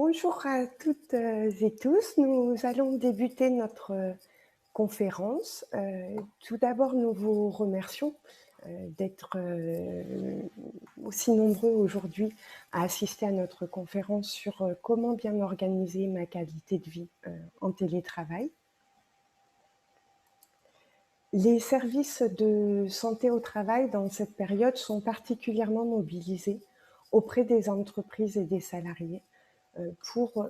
Bonjour à toutes et tous. Nous allons débuter notre conférence. Tout d'abord, nous vous remercions d'être aussi nombreux aujourd'hui à assister à notre conférence sur comment bien organiser ma qualité de vie en télétravail. Les services de santé au travail dans cette période sont particulièrement mobilisés auprès des entreprises et des salariés pour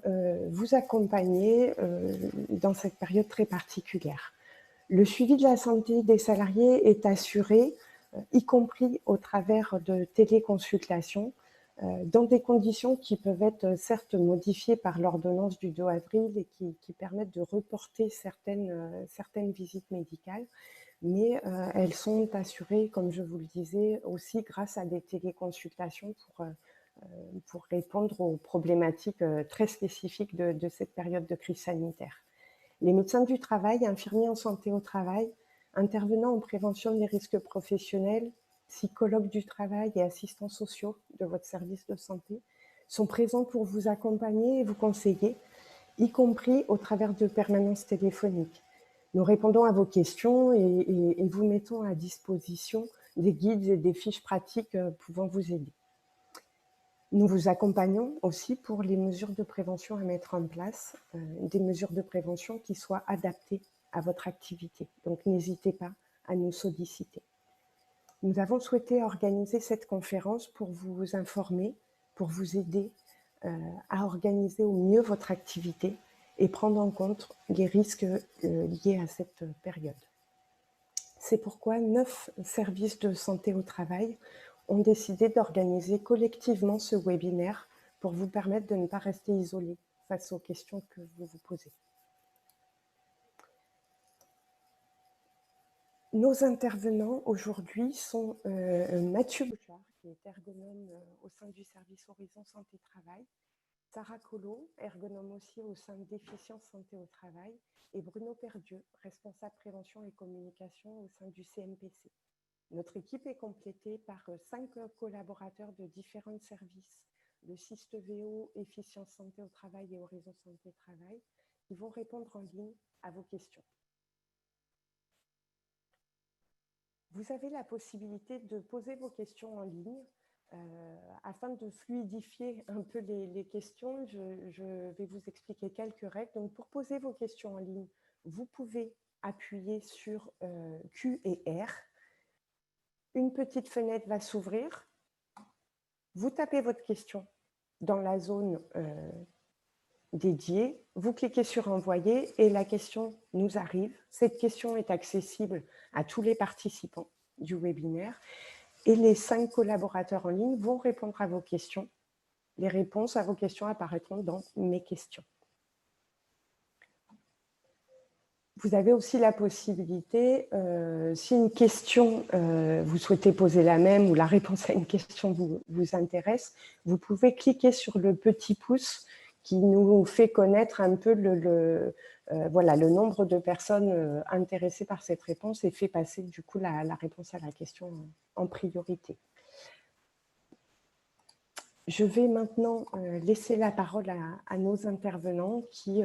vous accompagner dans cette période très particulière. Le suivi de la santé des salariés est assuré, y compris au travers de téléconsultations, dans des conditions qui peuvent être certes modifiées par l'ordonnance du 2 avril et qui permettent de reporter certaines visites médicales, mais elles sont assurées, comme je vous le disais, aussi grâce à des téléconsultations pour répondre aux problématiques très spécifiques de cette période de crise sanitaire. Les médecins du travail, infirmiers en santé au travail, intervenant en prévention des risques professionnels, psychologues du travail et assistants sociaux de votre service de santé, sont présents pour vous accompagner et vous conseiller, y compris au travers de permanences téléphoniques. Nous répondons à vos questions et vous mettons à disposition des guides et des fiches pratiques pouvant vous aider. Nous vous accompagnons aussi pour les mesures de prévention à mettre en place, des mesures de prévention qui soient adaptées à votre activité. Donc, n'hésitez pas à nous solliciter. Nous avons souhaité organiser cette conférence pour vous informer, pour vous aider à organiser au mieux votre activité et prendre en compte les risques liés à cette période. C'est pourquoi 9 services de santé au travail ont décidé d'organiser collectivement ce webinaire pour vous permettre de ne pas rester isolé face aux questions que vous vous posez. Nos intervenants aujourd'hui sont Mathieu Bouchard, qui est ergonome au sein du service Horizon Santé Travail, Sarah Collot, ergonome aussi au sein d'Efficience Santé au Travail, et Bruno Perdieu, responsable prévention et communication au sein du CMPC. Notre équipe est complétée par 5 collaborateurs de différents services, le SIST VO, Efficience Santé au Travail et Horizon Santé Travail, qui vont répondre en ligne à vos questions. Vous avez la possibilité de poser vos questions en ligne. Afin de fluidifier un peu les questions, je vais vous expliquer quelques règles. Donc, pour poser vos questions en ligne, vous pouvez appuyer sur Q et R. Une petite fenêtre va s'ouvrir. Vous tapez votre question dans la zone dédiée. Vous cliquez sur Envoyer et la question nous arrive. Cette question est accessible à tous les participants du webinaire. Et les 5 collaborateurs en ligne vont répondre à vos questions. Les réponses à vos questions apparaîtront dans Mes questions. Vous avez aussi la possibilité, si une question, vous souhaitez poser la même ou la réponse à une question vous intéresse, vous pouvez cliquer sur le petit pouce qui nous fait connaître un peu voilà, le nombre de personnes intéressées par cette réponse et fait passer du coup la réponse à la question en priorité. Je vais maintenant laisser la parole à nos intervenants qui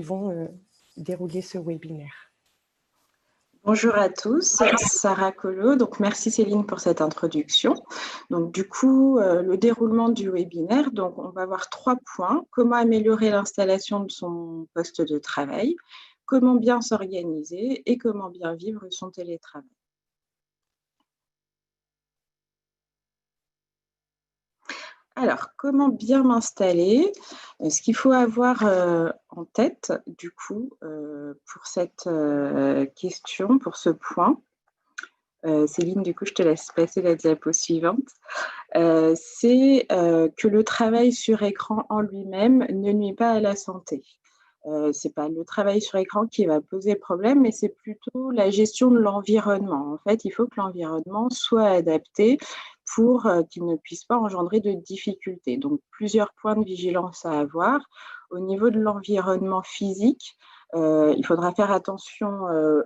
vont dérouler ce webinaire. Bonjour à tous, Sarah Collot. Donc, merci Céline pour cette introduction. Donc, du coup, le déroulement du webinaire, donc on va voir 3 points. Comment améliorer l'installation de son poste de travail, comment bien s'organiser et comment bien vivre son télétravail. Alors, comment bien m'installer? Ce qu'il faut avoir en tête, du coup, pour cette question, pour ce point, Céline, du coup, je te laisse passer la diapo suivante, c'est que le travail sur écran en lui-même ne nuit pas à la santé. Ce n'est pas le travail sur écran qui va poser problème, mais c'est plutôt la gestion de l'environnement. En fait, il faut que l'environnement soit adapté pour qu'il ne puisse pas engendrer de difficultés. Donc, plusieurs points de vigilance à avoir. Au niveau de l'environnement physique, il faudra faire attention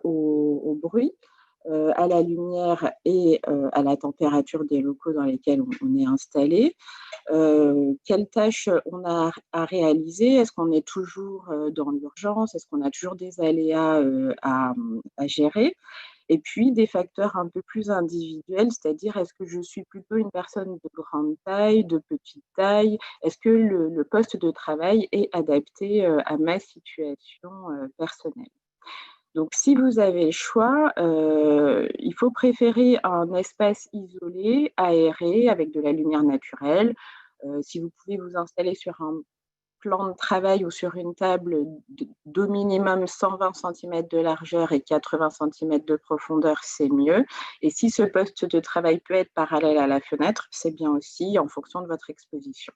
au bruit. à la lumière et à la température des locaux dans lesquels on est installé. Quelles tâches on a à réaliser? Est-ce qu'on est toujours dans l'urgence? Est-ce qu'on a toujours des aléas à gérer? Et puis des facteurs un peu plus individuels, c'est-à-dire est-ce que je suis plutôt une personne de grande taille, de petite taille? Est-ce que le poste de travail est adapté à ma situation personnelle? Donc si vous avez le choix, il faut préférer un espace isolé, aéré, avec de la lumière naturelle. Si vous pouvez vous installer sur un plan de travail ou sur une table d'au minimum 120 centimètres de largeur et 80 centimètres de profondeur, c'est mieux. Et si ce poste de travail peut être parallèle à la fenêtre, c'est bien aussi en fonction de votre exposition.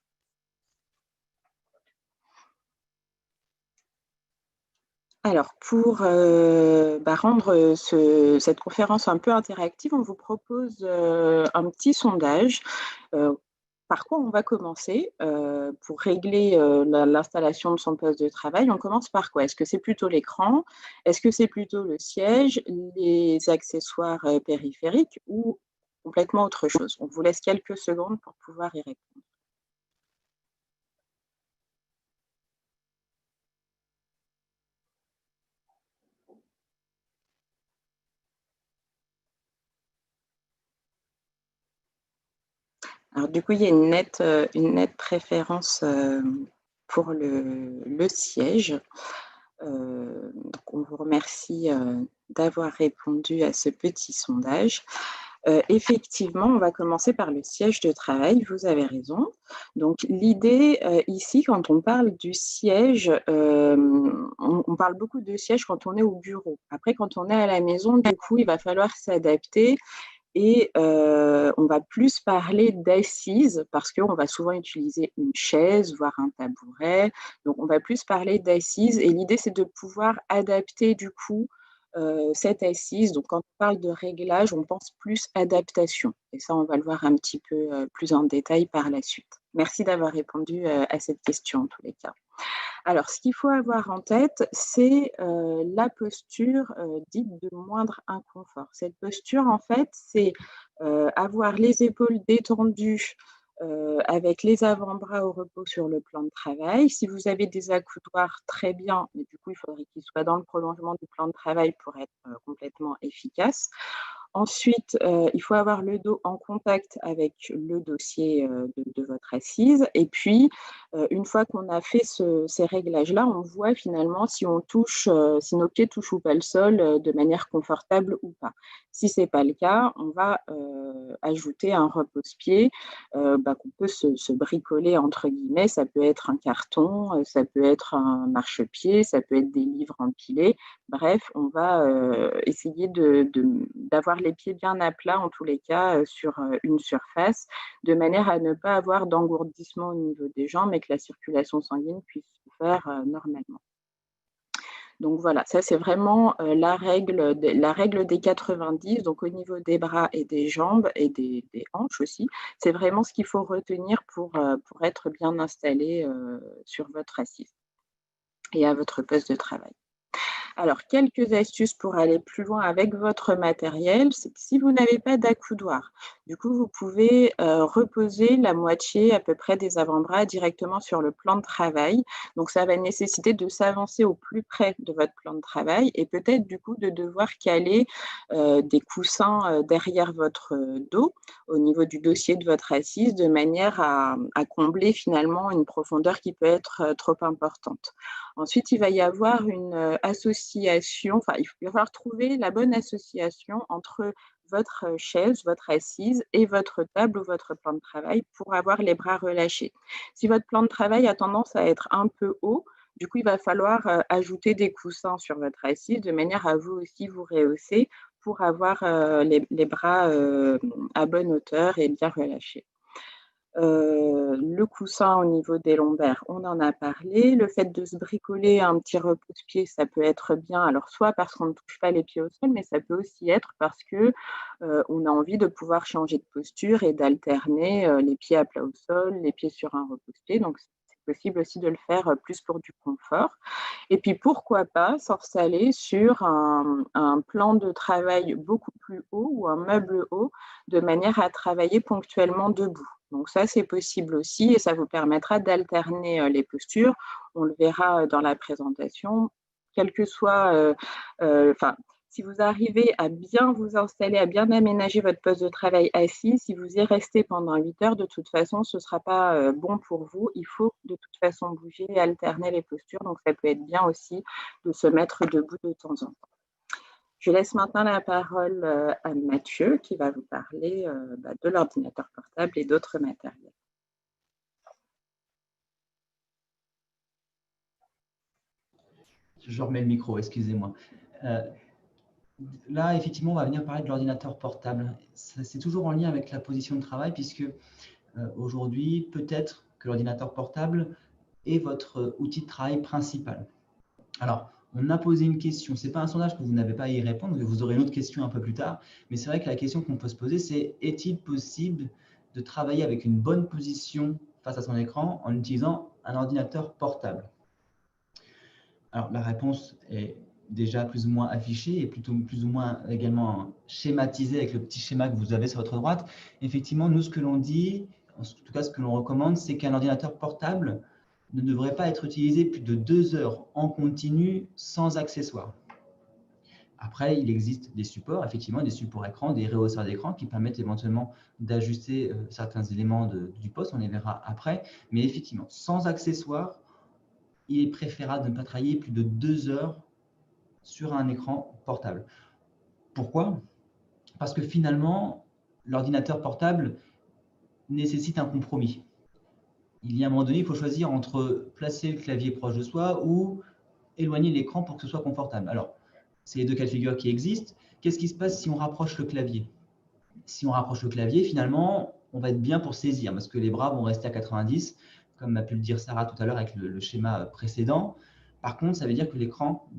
Alors pour, rendre, cette conférence un peu interactive, on vous propose, un petit sondage. Heu, Par quoi on va commencer, pour régler, l'installation de son poste de travail? On commence par quoi? Est-ce que c'est plutôt l'écran? Est-ce que c'est plutôt le siège, les accessoires, périphériques ou complètement autre chose? On vous laisse quelques secondes pour pouvoir y répondre. Alors du coup, il y a une nette préférence, pour le siège. Donc on vous remercie, d'avoir répondu à ce petit sondage. Effectivement, on va commencer par le siège de travail, vous avez raison. Donc l'idée, ici, quand on parle du siège, on parle beaucoup de siège quand on est au bureau. Après, quand on est à la maison, du coup, il va falloir s'adapter et on va plus parler d'assises parce qu'on va souvent utiliser une chaise, voire un tabouret. Donc on va plus parler d'assises et l'idée, c'est de pouvoir adapter du coup, cette assise. Donc quand on parle de réglage, on pense plus adaptation et ça, on va le voir un petit peu, plus en détail par la suite. Merci d'avoir répondu, à cette question en tous les cas. Alors, ce qu'il faut avoir en tête, c'est, la posture, dite de moindre inconfort. Cette posture, en fait, c'est, avoir les épaules détendues, avec les avant-bras au repos sur le plan de travail. Si vous avez des accoudoirs, très bien, mais du coup, il faudrait qu'ils soient dans le prolongement du plan de travail pour être, complètement efficace. Ensuite, il faut avoir le dos en contact avec le dossier, de votre assise et puis, une fois qu'on a fait ces réglages-là, on voit finalement si on touche, si nos pieds touchent ou pas le sol, de manière confortable ou pas. Si c'est pas le cas, on va, ajouter un repose-pied, qu'on peut se «bricoler» entre guillemets. Ça peut être un carton, ça peut être un marchepied, ça peut être des livres empilés. Bref, on va, essayer d'avoir les pieds bien à plat en tous les cas, sur, une surface, de manière à ne pas avoir d'engourdissement au niveau des jambes et que la circulation sanguine puisse se faire, normalement. Donc voilà, ça c'est vraiment, la règle des 90, donc au niveau des bras et des jambes et des hanches aussi. C'est vraiment ce qu'il faut retenir pour être bien installé, sur votre assise et à votre poste de travail. Alors, quelques astuces pour aller plus loin avec votre matériel, c'est que si vous n'avez pas d'accoudoir, du coup, vous pouvez, reposer la moitié à peu près des avant-bras directement sur le plan de travail. Donc ça va nécessiter de s'avancer au plus près de votre plan de travail et peut-être du coup de devoir caler, des coussins, derrière votre, dos, au niveau du dossier de votre assise, de manière à combler finalement une profondeur qui peut être, trop importante. Ensuite, il va y avoir une, association, enfin, il va falloir trouver la bonne association entre votre, chaise, votre assise et votre table ou votre plan de travail pour avoir les bras relâchés. Si votre plan de travail a tendance à être un peu haut, du coup, il va falloir, ajouter des coussins sur votre assise de manière à vous aussi vous rehausser pour avoir, les bras, à bonne hauteur et bien relâchés. Le coussin au niveau des lombaires, on en a parlé. Le fait de se bricoler un petit repose-pied, ça peut être bien. Alors soit parce qu'on ne touche pas les pieds au sol, mais ça peut aussi être parce que, on a envie de pouvoir changer de posture et d'alterner, les pieds à plat au sol, les pieds sur un repose-pied. Donc possible aussi de le faire plus pour du confort. Et puis pourquoi pas s'installer sur un plan de travail beaucoup plus haut ou un meuble haut, de manière à travailler ponctuellement debout. Donc ça, c'est possible aussi et ça vous permettra d'alterner, les postures. On le verra, dans la présentation, quel que soit, enfin, si vous arrivez à bien vous installer, à bien aménager votre poste de travail assis, si vous y restez pendant 8 heures, de toute façon, ce ne sera pas, bon pour vous. Il faut de toute façon bouger et alterner les postures, donc ça peut être bien aussi de se mettre debout de temps en temps. Je laisse maintenant la parole, à Mathieu qui va vous parler, de l'ordinateur portable et d'autres matériels. Je remets le micro, excusez-moi. Là, effectivement, on va venir parler de l'ordinateur portable. C'est toujours en lien avec la position de travail, puisque aujourd'hui, peut-être que l'ordinateur portable est votre outil de travail principal. Alors, on a posé une question. Ce n'est pas un sondage que vous n'avez pas à y répondre, vous aurez une autre question un peu plus tard. Mais c'est vrai que la question qu'on peut se poser, c'est est-il possible de travailler avec une bonne position face à son écran en utilisant un ordinateur portable? Alors, la réponse est déjà plus ou moins affichée et plutôt plus ou moins également schématisée avec le petit schéma que vous avez sur votre droite. Effectivement, nous, ce que l'on dit, en tout cas ce que l'on recommande, c'est qu'un ordinateur portable ne devrait pas être utilisé plus de 2 heures en continu sans accessoires. Après, il existe des supports, effectivement, des supports écran, des rehausseurs d'écran qui permettent éventuellement d'ajuster certains éléments du poste, on les verra après. Mais effectivement, sans accessoires, il est préférable de ne pas travailler plus de 2 heures sur un écran portable. Pourquoi? Parce que finalement, l'ordinateur portable nécessite un compromis. Il y a un moment donné, il faut choisir entre placer le clavier proche de soi ou éloigner l'écran pour que ce soit confortable. Alors, c'est les deux cas de figure qui existent. Qu'est-ce qui se passe si on rapproche le clavier? Si on rapproche le clavier, finalement, on va être bien pour saisir parce que les bras vont rester à 90, comme a pu le dire Sarah tout à l'heure avec le schéma précédent. Par contre, ça veut dire que l'écran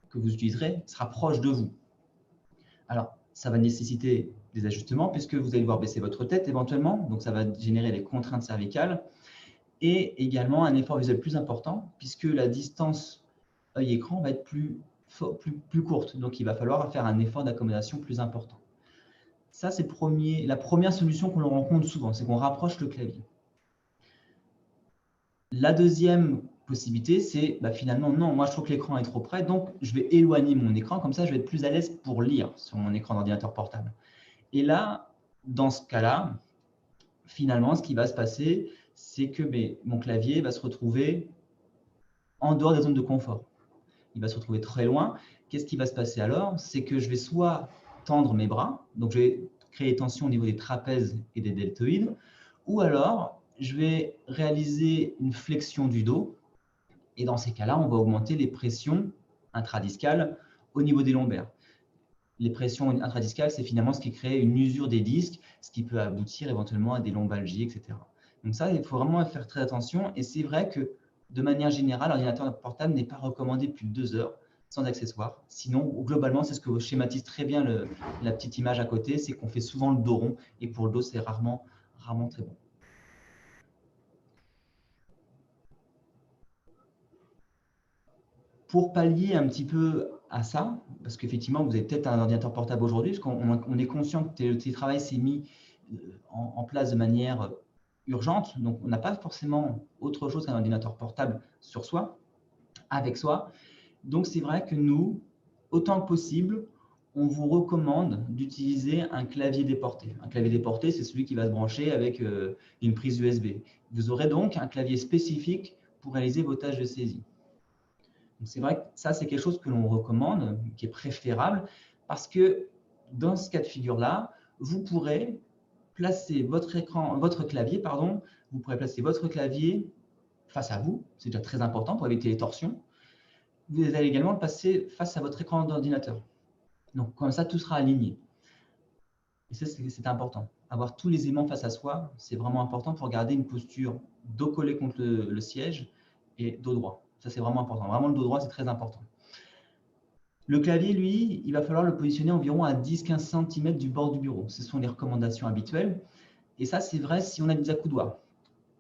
que vous utiliserez sera proche de vous. Alors, ça va nécessiter des ajustements puisque vous allez devoir baisser votre tête éventuellement, donc ça va générer des contraintes cervicales et également un effort visuel plus important puisque la distance œil-écran va être plus courte, donc il va falloir faire un effort d'accommodation plus important. Ça, c'est la première solution qu'on rencontre souvent, c'est qu'on rapproche le clavier. La deuxième possibilité, c'est finalement, non, moi je trouve que l'écran est trop près, donc je vais éloigner mon écran, comme ça je vais être plus à l'aise pour lire sur mon écran d'ordinateur portable. Et là, dans ce cas-là, finalement, ce qui va se passer, c'est que mon clavier va se retrouver en dehors des zones de confort. Il va se retrouver très loin. Qu'est-ce qui va se passer alors? C'est que je vais soit tendre mes bras, donc je vais créer tension au niveau des trapèzes et des deltoïdes, ou alors je vais réaliser une flexion du dos. Et dans ces cas-là, on va augmenter les pressions intradiscales au niveau des lombaires. Les pressions intradiscales, c'est finalement ce qui crée une usure des disques, ce qui peut aboutir éventuellement à des lombalgies, etc. Donc ça, il faut vraiment faire très attention. Et c'est vrai que de manière générale, l'ordinateur portable n'est pas recommandé plus de 2 heures sans accessoires. Sinon, globalement, c'est ce que schématise très bien la petite image à côté, c'est qu'on fait souvent le dos rond. Et pour le dos, c'est rarement très bon. Pour pallier un petit peu à ça, parce qu'effectivement, vous avez peut-être un ordinateur portable aujourd'hui, parce qu'on est conscient que le télétravail s'est mis en place de manière urgente, donc on n'a pas forcément autre chose qu'un ordinateur portable sur soi, avec soi. Donc c'est vrai que nous, autant que possible, on vous recommande d'utiliser un clavier déporté. Un clavier déporté, c'est celui qui va se brancher avec une prise USB. Vous aurez donc un clavier spécifique pour réaliser vos tâches de saisie. C'est vrai que ça, c'est quelque chose que l'on recommande, qui est préférable, parce que dans ce cas de figure-là, vous pourrez placer votre clavier face à vous, c'est déjà très important pour éviter les torsions. Vous allez également le passer face à votre écran d'ordinateur. Donc, comme ça, tout sera aligné. Et ça, c'est important. Avoir tous les aimants face à soi, c'est vraiment important pour garder une posture dos collé contre le siège et dos droit. Ça, c'est vraiment important. Vraiment, le dos droit, c'est très important. Le clavier, lui, il va falloir le positionner environ à 10-15 cm du bord du bureau. Ce sont les recommandations habituelles. Et ça, c'est vrai si on a des accoudoirs.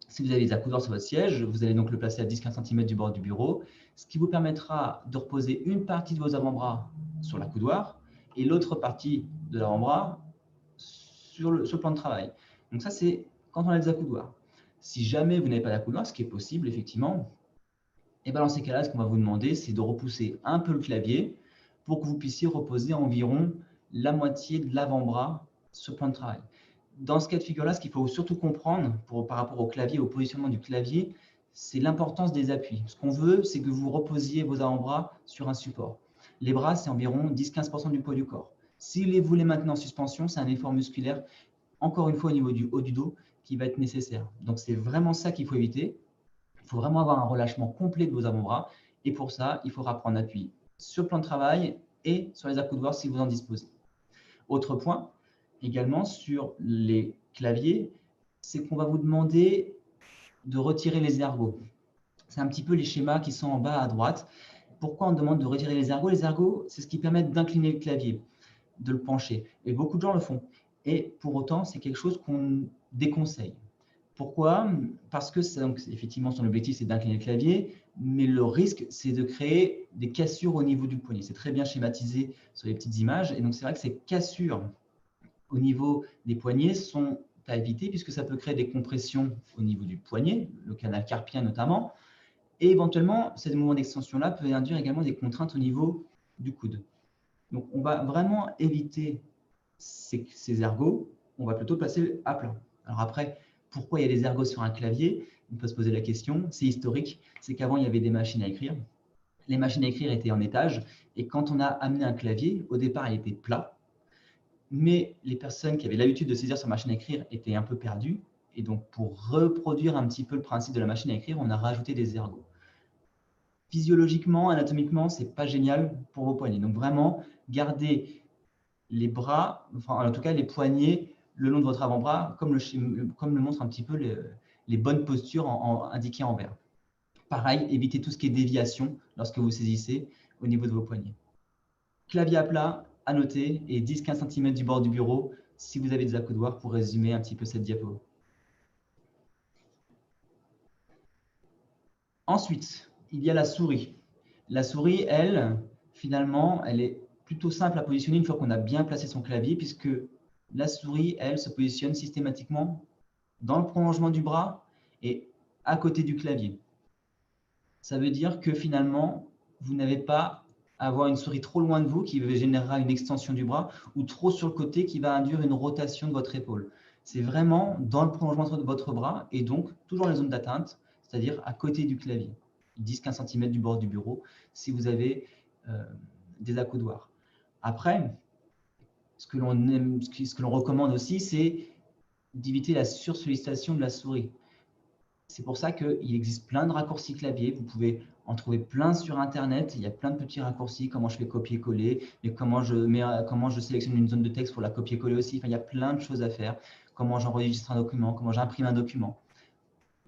Si vous avez des accoudoirs sur votre siège, vous allez donc le placer à 10-15 cm du bord du bureau, ce qui vous permettra de reposer une partie de vos avant-bras sur l'accoudoir et l'autre partie de l'avant-bras sur le plan de travail. Donc ça, c'est quand on a des accoudoirs. Si jamais vous n'avez pas d'accoudoir, ce qui est possible, effectivement, et bien dans ces cas-là, ce qu'on va vous demander, c'est de repousser un peu le clavier pour que vous puissiez reposer environ la moitié de l'avant-bras sur le plan de travail. Dans ce cas de figure-là, ce qu'il faut surtout comprendre par rapport au clavier, au positionnement du clavier, c'est l'importance des appuis. Ce qu'on veut, c'est que vous reposiez vos avant-bras sur un support. Les bras, c'est environ 10-15% du poids du corps. Si vous les maintenez en suspension, c'est un effort musculaire, encore une fois au niveau du haut du dos, qui va être nécessaire. Donc c'est vraiment ça qu'il faut éviter. Il faut vraiment avoir un relâchement complet de vos avant-bras. Et pour ça, il faudra prendre appui sur le plan de travail et sur les accoudoirs si vous en disposez. Autre point, également sur les claviers, c'est qu'on va vous demander de retirer les ergots. C'est un petit peu les schémas qui sont en bas à droite. Pourquoi on demande de retirer les ergots? Les ergots, c'est ce qui permet d'incliner le clavier, de le pencher. Et beaucoup de gens le font. Et pour autant, c'est quelque chose qu'on déconseille. Pourquoi? Parce que effectivement, son objectif, c'est d'incliner le clavier, mais le risque, c'est de créer des cassures au niveau du poignet. C'est très bien schématisé sur les petites images. Et donc, c'est vrai que ces cassures au niveau des poignets sont à éviter puisque ça peut créer des compressions au niveau du poignet, le canal carpien notamment. Et éventuellement, ce mouvement d'extension-là peut induire également des contraintes au niveau du coude. Donc, on va vraiment éviter ces ergots. On va plutôt passer à plat. Alors après, pourquoi il y a des ergots sur un clavier? On peut se poser la question. C'est historique. C'est qu'avant, il y avait des machines à écrire. Les machines à écrire étaient en étage. Et quand on a amené un clavier, au départ, il était plat. Mais les personnes qui avaient l'habitude de saisir sur machine à écrire étaient un peu perdues. Et donc, pour reproduire un petit peu le principe de la machine à écrire, on a rajouté des ergots. Physiologiquement, anatomiquement, ce n'est pas génial pour vos poignets. Donc, vraiment, gardez les bras, enfin, en tout cas les poignets le long de votre avant-bras, comme le montrent un petit peu les bonnes postures indiquées en vert. Pareil, évitez tout ce qui est déviation lorsque vous saisissez au niveau de vos poignets. Clavier à plat, à noter, et 10-15 cm du bord du bureau si vous avez des accoudoirs pour résumer un petit peu cette diapo. Ensuite, il y a la souris. La souris, elle, finalement, elle est plutôt simple à positionner une fois qu'on a bien placé son clavier, puisque la souris, elle, se positionne systématiquement dans le prolongement du bras et à côté du clavier. Ça veut dire que finalement, vous n'avez pas à avoir une souris trop loin de vous qui générera une extension du bras ou trop sur le côté qui va induire une rotation de votre épaule. C'est vraiment dans le prolongement de votre bras et donc toujours dans les zones d'atteinte, c'est-à-dire à côté du clavier, 10-15 cm du bord du bureau si vous avez des accoudoirs. Après, ce que l'on recommande aussi, c'est d'éviter la sursollicitation de la souris. C'est pour ça qu'il existe plein de raccourcis clavier. Vous pouvez en trouver plein sur Internet. Il y a plein de petits raccourcis, comment je fais copier-coller, mais comment je sélectionne une zone de texte pour la copier-coller aussi. Enfin, il y a plein de choses à faire. Comment j'enregistre un document, comment j'imprime un document.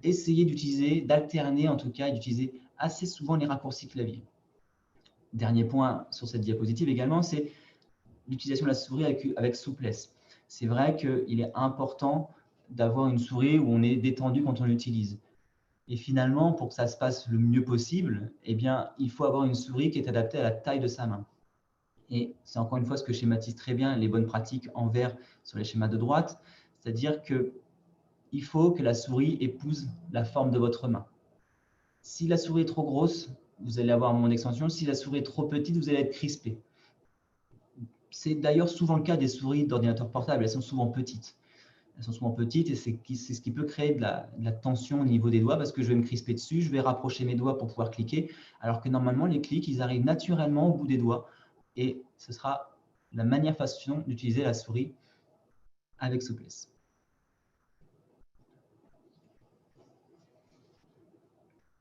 Essayez d'utiliser, d'alterner en tout cas, et d'utiliser assez souvent les raccourcis clavier. Dernier point sur cette diapositive également, c'est l'utilisation de la souris avec souplesse. C'est vrai qu'il est important d'avoir une souris où on est détendu quand on l'utilise. Et finalement, pour que ça se passe le mieux possible, eh bien, il faut avoir une souris qui est adaptée à la taille de sa main. Et c'est encore une fois ce que schématise très bien les bonnes pratiques en vert sur les schémas de droite, c'est-à-dire qu'il faut que la souris épouse la forme de votre main. Si la souris est trop grosse, vous allez avoir un moment d'extension. Si la souris est trop petite, vous allez être crispé. C'est d'ailleurs souvent le cas des souris d'ordinateurs portables, elles sont souvent petites. Elles sont souvent petites et c'est ce qui peut créer de la tension au niveau des doigts parce que je vais me crisper dessus, je vais rapprocher mes doigts pour pouvoir cliquer, alors que normalement, les clics, ils arrivent naturellement au bout des doigts et ce sera la meilleure façon d'utiliser la souris avec souplesse.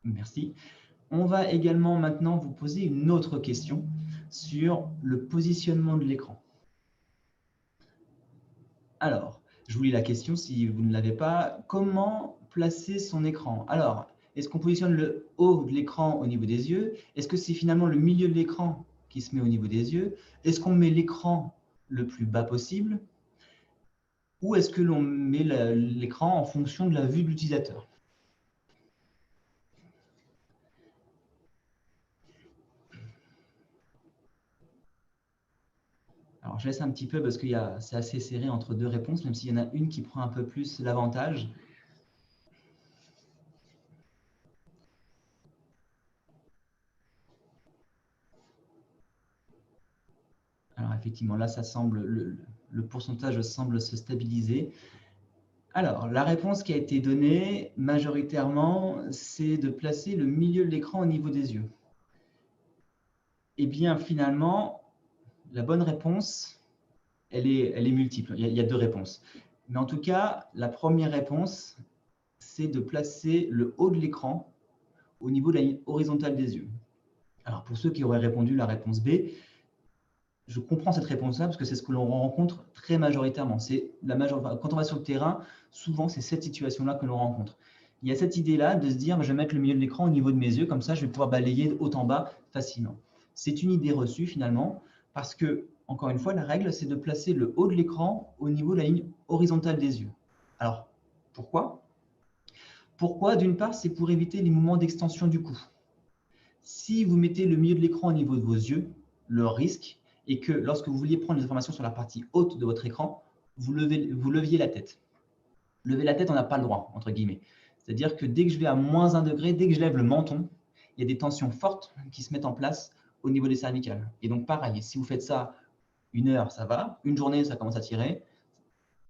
Merci. On va également maintenant vous poser une autre question sur le positionnement de l'écran. Alors, je vous lis la question si vous ne l'avez pas. Comment placer son écran? Alors, est-ce qu'on positionne le haut de l'écran au niveau des yeux? Est-ce que c'est finalement le milieu de l'écran qui se met au niveau des yeux? Est-ce qu'on met l'écran le plus bas possible? Ou est-ce que l'on met l'écran en fonction de la vue de l'utilisateur? Alors, je laisse un petit peu parce que c'est assez serré entre deux réponses, même s'il y en a une qui prend un peu plus l'avantage. Alors, effectivement, là, ça semble, le pourcentage semble se stabiliser. Alors, la réponse qui a été donnée majoritairement, c'est de placer le milieu de l'écran au niveau des yeux. Eh bien, finalement, la bonne réponse, elle est multiple. Il y a deux réponses. Mais en tout cas, la première réponse, c'est de placer le haut de l'écran au niveau de la ligne horizontale des yeux. Alors, pour ceux qui auraient répondu la réponse B, je comprends cette réponse-là parce que c'est ce que l'on rencontre très majoritairement. Quand on va sur le terrain, souvent, c'est cette situation-là que l'on rencontre. Il y a cette idée-là de se dire, je vais mettre le milieu de l'écran au niveau de mes yeux, comme ça, je vais pouvoir balayer haut en bas facilement. C'est une idée reçue, finalement, parce que, encore une fois, la règle, c'est de placer le haut de l'écran au niveau de la ligne horizontale des yeux. Alors, pourquoi ? Pourquoi ? D'une part, c'est pour éviter les mouvements d'extension du cou. Si vous mettez le milieu de l'écran au niveau de vos yeux, le risque est que lorsque vous vouliez prendre des informations sur la partie haute de votre écran, vous leviez la tête. Lever la tête, on n'a pas le droit, entre guillemets. C'est-à-dire que dès que je vais à moins 1 degré, dès que je lève le menton, il y a des tensions fortes qui se mettent en place au niveau des cervicales. Et donc, pareil, si vous faites ça 1 heure, ça va. Une journée, ça commence à tirer.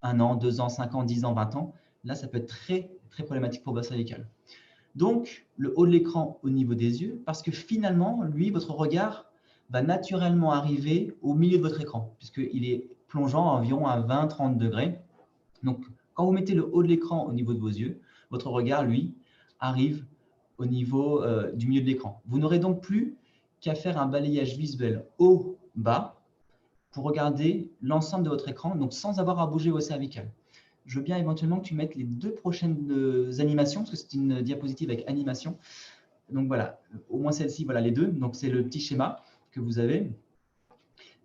1 an, 2 ans, 5 ans, 10 ans, 20 ans. Là, ça peut être très, très problématique pour votre cervicale. Donc, le haut de l'écran au niveau des yeux, parce que finalement, lui, votre regard va naturellement arriver au milieu de votre écran, puisqu'il est plongeant environ à 20-30 degrés. Donc, quand vous mettez le haut de l'écran au niveau de vos yeux, votre regard, lui, arrive au niveau du milieu de l'écran. Vous n'aurez donc plus qu'à faire un balayage visuel haut-bas pour regarder l'ensemble de votre écran, donc sans avoir à bouger vos cervicales. Je veux bien éventuellement que tu mettes les 2 prochaines animations, parce que c'est une diapositive avec animation. Donc voilà, au moins celle-ci, voilà les 2. Donc c'est le petit schéma que vous avez.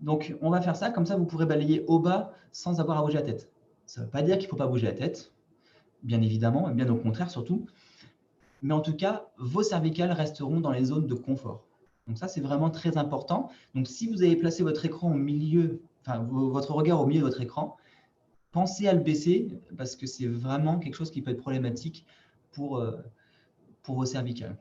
Donc on va faire ça, comme ça vous pourrez balayer au bas sans avoir à bouger la tête. Ça ne veut pas dire qu'il ne faut pas bouger la tête, bien évidemment, bien au contraire surtout. Mais en tout cas, vos cervicales resteront dans les zones de confort. Donc ça, c'est vraiment très important. Donc si vous avez placé votre écran au milieu, enfin votre regard au milieu de votre écran, pensez à le baisser parce que c'est vraiment quelque chose qui peut être problématique pour vos cervicales.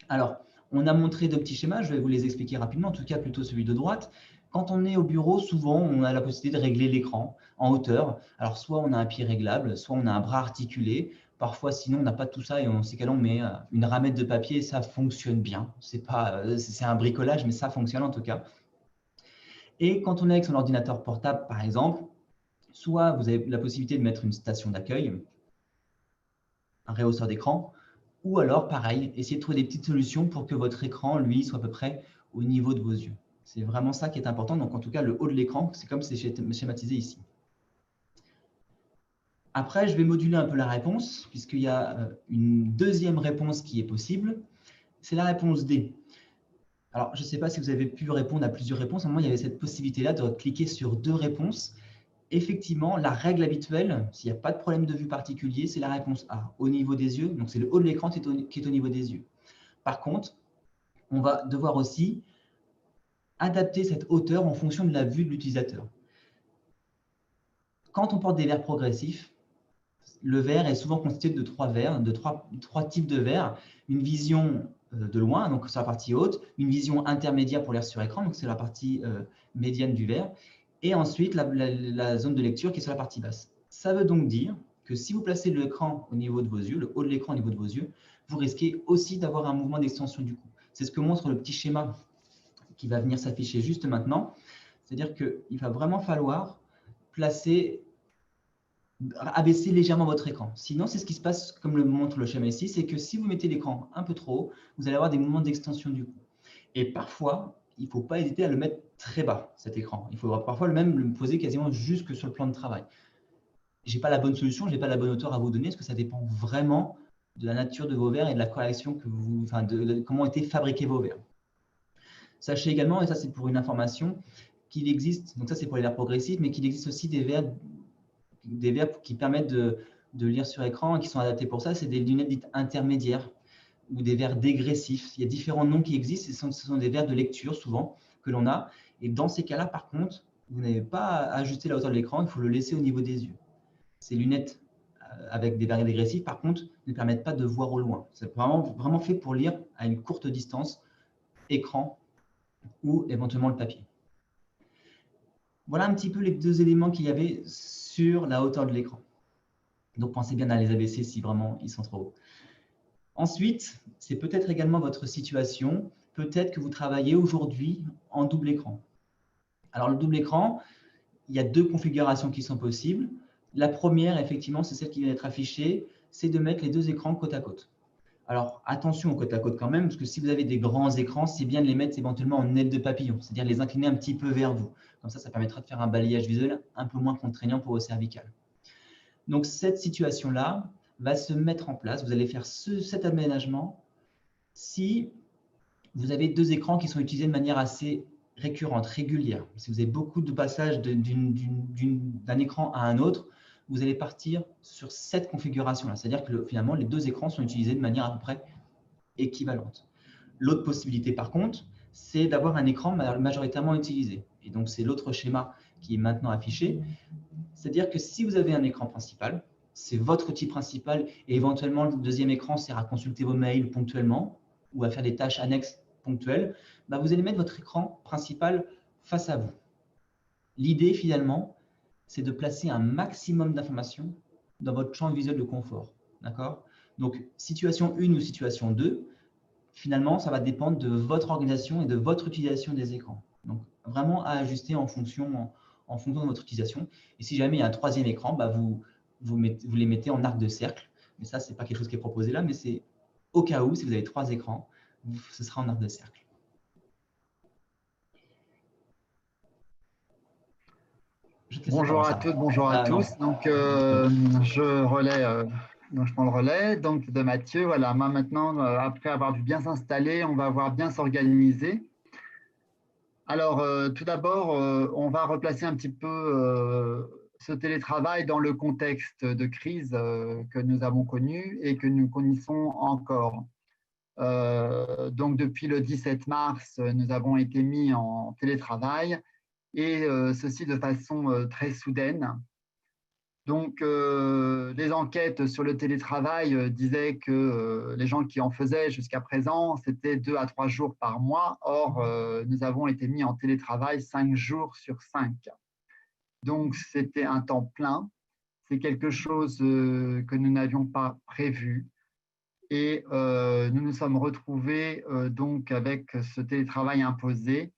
Alors, on a montré 2 petits schémas, je vais vous les expliquer rapidement, en tout cas plutôt celui de droite. Quand on est au bureau, souvent, on a la possibilité de régler l'écran en hauteur. Alors, soit on a un pied réglable, soit on a un bras articulé. Parfois, sinon, on n'a pas tout ça et on sait qu'on met une ramette de papier et ça fonctionne bien. C'est un bricolage, mais ça fonctionne en tout cas. Et quand on est avec son ordinateur portable, par exemple, soit vous avez la possibilité de mettre une station d'accueil, un rehausseur d'écran, ou alors, pareil, essayez de trouver des petites solutions pour que votre écran, lui, soit à peu près au niveau de vos yeux. C'est vraiment ça qui est important. Donc, en tout cas, le haut de l'écran, c'est comme c'est schématisé ici. Après, je vais moduler un peu la réponse, puisqu'il y a une deuxième réponse qui est possible. C'est la réponse D. Alors, je ne sais pas si vous avez pu répondre à plusieurs réponses. À un moment, il y avait cette possibilité-là de cliquer sur 2 réponses. Effectivement, la règle habituelle, s'il n'y a pas de problème de vue particulier, c'est la réponse A, au niveau des yeux. Donc, c'est le haut de l'écran qui est au niveau des yeux. Par contre, on va devoir aussi adapter cette hauteur en fonction de la vue de l'utilisateur. Quand on porte des verres progressifs, le verre est souvent constitué de 3 verres, de trois types de verres. Une vision de loin, donc sur la partie haute, une vision intermédiaire pour l'air sur écran, donc c'est la partie médiane du verre, et ensuite la zone de lecture qui est sur la partie basse. Ça veut donc dire que si vous placez l'écran au niveau de vos yeux, le haut de l'écran au niveau de vos yeux, vous risquez aussi d'avoir un mouvement d'extension du cou. C'est ce que montre le petit schéma qui va venir s'afficher juste maintenant. C'est-à-dire qu'il va vraiment falloir abaisser légèrement votre écran. Sinon, c'est ce qui se passe, comme le montre le schéma ici, c'est que si vous mettez l'écran un peu trop haut, vous allez avoir des mouvements d'extension du cou. Et parfois, il ne faut pas hésiter à le mettre très bas, cet écran. Il faudra parfois le poser quasiment jusque sur le plan de travail. Je n'ai pas la bonne solution, je n'ai pas la bonne hauteur à vous donner, parce que ça dépend vraiment de la nature de vos verres et de la correction de comment ont été fabriqués vos verres. Sachez également, et ça c'est pour une information, qu'il existe, donc ça c'est pour les verres progressifs, mais qu'il existe aussi des verres qui permettent de lire sur écran et qui sont adaptés pour ça, c'est des lunettes dites intermédiaires ou des verres dégressifs. Il y a différents noms qui existent, ce sont des verres de lecture souvent que l'on a. Et dans ces cas-là, par contre, vous n'avez pas à ajuster la hauteur de l'écran, il faut le laisser au niveau des yeux. Ces lunettes avec des variables dégressives, par contre, ne permettent pas de voir au loin. C'est vraiment fait pour lire à une courte distance, écran ou éventuellement le papier. Voilà un petit peu les deux éléments qu'il y avait sur la hauteur de l'écran. Donc, pensez bien à les abaisser si vraiment ils sont trop hauts. Ensuite, c'est peut-être également votre situation. Peut-être que vous travaillez aujourd'hui en double écran. Alors, le double écran, il y a deux configurations qui sont possibles. La première, effectivement, c'est celle qui vient d'être affichée, c'est de mettre les deux écrans côte à côte. Alors, attention au côte à côte quand même, parce que si vous avez des grands écrans, c'est bien de les mettre éventuellement en aile de papillon, c'est-à-dire les incliner un petit peu vers vous. Comme ça permettra de faire un balayage visuel un peu moins contraignant pour vos cervicales. Donc, cette situation-là va se mettre en place. Vous allez faire cet aménagement si vous avez deux écrans qui sont utilisés de manière assez récurrente, régulière. Si vous avez beaucoup de passages d'un écran à un autre, vous allez partir sur cette configuration-là. C'est-à-dire que finalement, les deux écrans sont utilisés de manière à peu près équivalente. L'autre possibilité, par contre, c'est d'avoir un écran majoritairement utilisé. Et donc, c'est l'autre schéma qui est maintenant affiché. C'est-à-dire que si vous avez un écran principal, c'est votre outil principal et éventuellement le deuxième écran sert à consulter vos mails ponctuellement ou à faire des tâches annexes ponctuelles, vous allez mettre votre écran principal face à vous. L'idée, finalement, c'est de placer un maximum d'informations dans votre champ visuel de confort. D'accord? Donc, situation 1 ou situation 2, finalement, ça va dépendre de votre organisation et de votre utilisation des écrans. Donc, vraiment à ajuster en fonction de votre utilisation. Et si jamais il y a un troisième écran, vous les mettez en arc de cercle. Mais ça, ce n'est pas quelque chose qui est proposé là, mais c'est au cas où, si vous avez trois écrans, ce sera en arc de cercle. Bonjour à toutes, bonjour à tous. Donc, je prends le relais donc, de Mathieu. Voilà, moi maintenant, après avoir dû bien s'installer, on va voir bien s'organiser. Alors, tout d'abord, on va replacer un petit peu ce télétravail dans le contexte de crise que nous avons connu et que nous connaissons encore. Donc, depuis le 17 mars, nous avons été mis en télétravail et ceci de façon très soudaine. Donc, les enquêtes sur le télétravail disaient que les gens qui en faisaient jusqu'à présent, c'était 2 à 3 jours par mois. Or, nous avons été mis en télétravail 5 jours sur 5. Donc, c'était un temps plein. C'est quelque chose que nous n'avions pas prévu. Et nous nous sommes retrouvés donc avec ce télétravail imposé.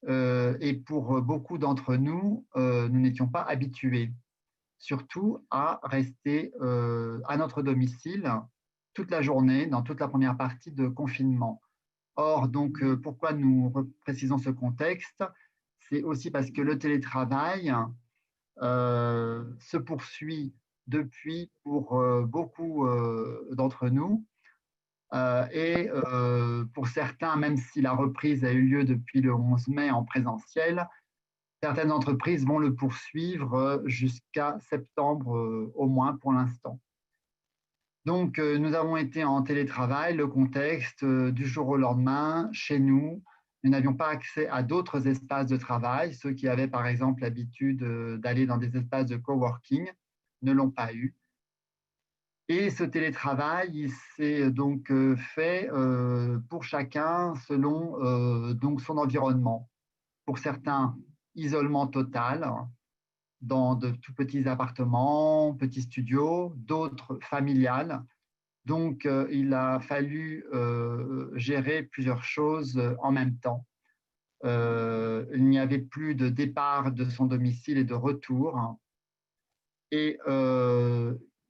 Et pour beaucoup d'entre nous, nous n'étions pas habitués, surtout à rester à notre domicile toute la journée, dans toute la première partie de confinement. Or, donc, pourquoi nous précisons ce contexte? C'est aussi parce que le télétravail se poursuit depuis pour beaucoup d'entre nous. Et pour certains, même si la reprise a eu lieu depuis le 11 mai en présentiel, certaines entreprises vont le poursuivre jusqu'à septembre au moins pour l'instant. Donc, nous avons été en télétravail, le contexte du jour au lendemain, chez nous. Nous n'avions pas accès à d'autres espaces de travail. Ceux qui avaient par exemple l'habitude d'aller dans des espaces de coworking ne l'ont pas eu. Et ce télétravail, il s'est donc fait pour chacun selon donc son environnement. Pour certains, isolement total dans de tout petits appartements, petits studios, d'autres familiales. Donc, il a fallu gérer plusieurs choses en même temps. Il n'y avait plus de départ de son domicile et de retour. Et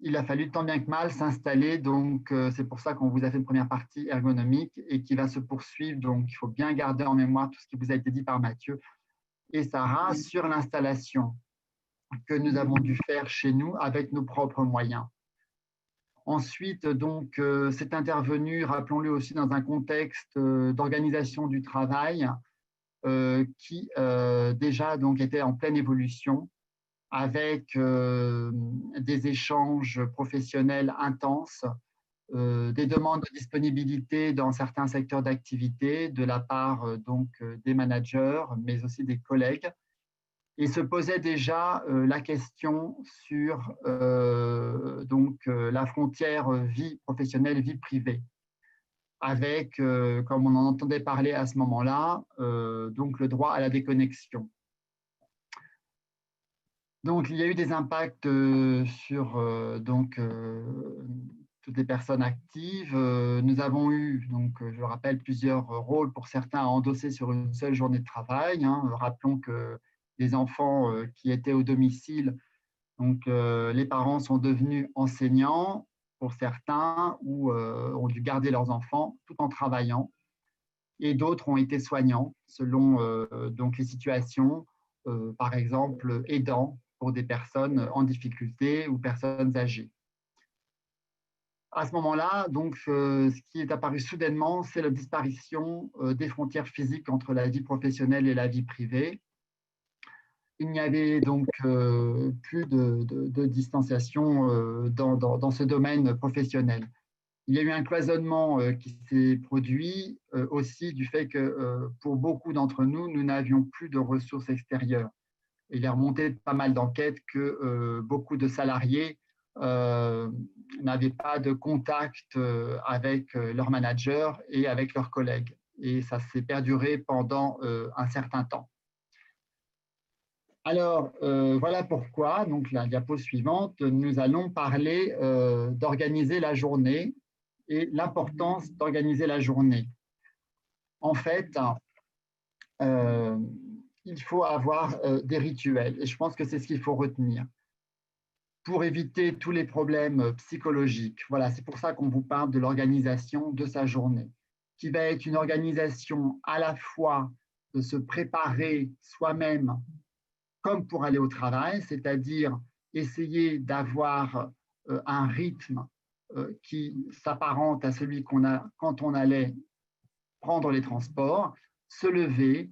il a fallu tant bien que mal s'installer. Donc, c'est pour ça qu'on vous a fait une première partie ergonomique et qui va se poursuivre. Donc, il faut bien garder en mémoire tout ce qui vous a été dit par Mathieu et Sarah sur l'installation que nous avons dû faire chez nous avec nos propres moyens. Ensuite, donc, c'est intervenu, rappelons-le aussi, dans un contexte d'organisation du travail qui déjà donc, était en pleine évolution, avec des échanges professionnels intenses, des demandes de disponibilité dans certains secteurs d'activité de la part donc, des managers, mais aussi des collègues. et se posait déjà la question sur la frontière vie professionnelle, vie privée, avec, comme on en entendait parler à ce moment-là, donc le droit à la déconnexion. Donc, il y a eu des impacts sur toutes les personnes actives. Nous avons eu, donc, je rappelle, plusieurs rôles pour certains à endosser sur une seule journée de travail. Hein. Rappelons que les enfants qui étaient au domicile, donc, les parents sont devenus enseignants pour certains ou ont dû garder leurs enfants tout en travaillant. Et d'autres ont été soignants selon donc les situations, par exemple aidants pour des personnes en difficulté ou personnes âgées. À ce moment-là, donc, ce qui est apparu soudainement, c'est la disparition des frontières physiques entre la vie professionnelle et la vie privée. Il n'y avait donc plus de distanciation dans ce domaine professionnel. Il y a eu un cloisonnement qui s'est produit aussi du fait que pour beaucoup d'entre nous, nous n'avions plus de ressources extérieures. Il est remonté de pas mal d'enquêtes que beaucoup de salariés n'avaient pas de contact avec leur manager et avec leurs collègues. Et ça s'est perduré pendant un certain temps. Alors, voilà pourquoi, donc la diapo suivante, nous allons parler d'organiser la journée et l'importance d'organiser la journée. En fait, il faut avoir des rituels, et je pense que c'est ce qu'il faut retenir pour éviter tous les problèmes psychologiques. Voilà, c'est pour ça qu'on vous parle de l'organisation de sa journée, qui va être une organisation à la fois de se préparer soi-même comme pour aller au travail, c'est-à-dire essayer d'avoir un rythme qui s'apparente à celui qu'on a quand on allait prendre les transports, se lever,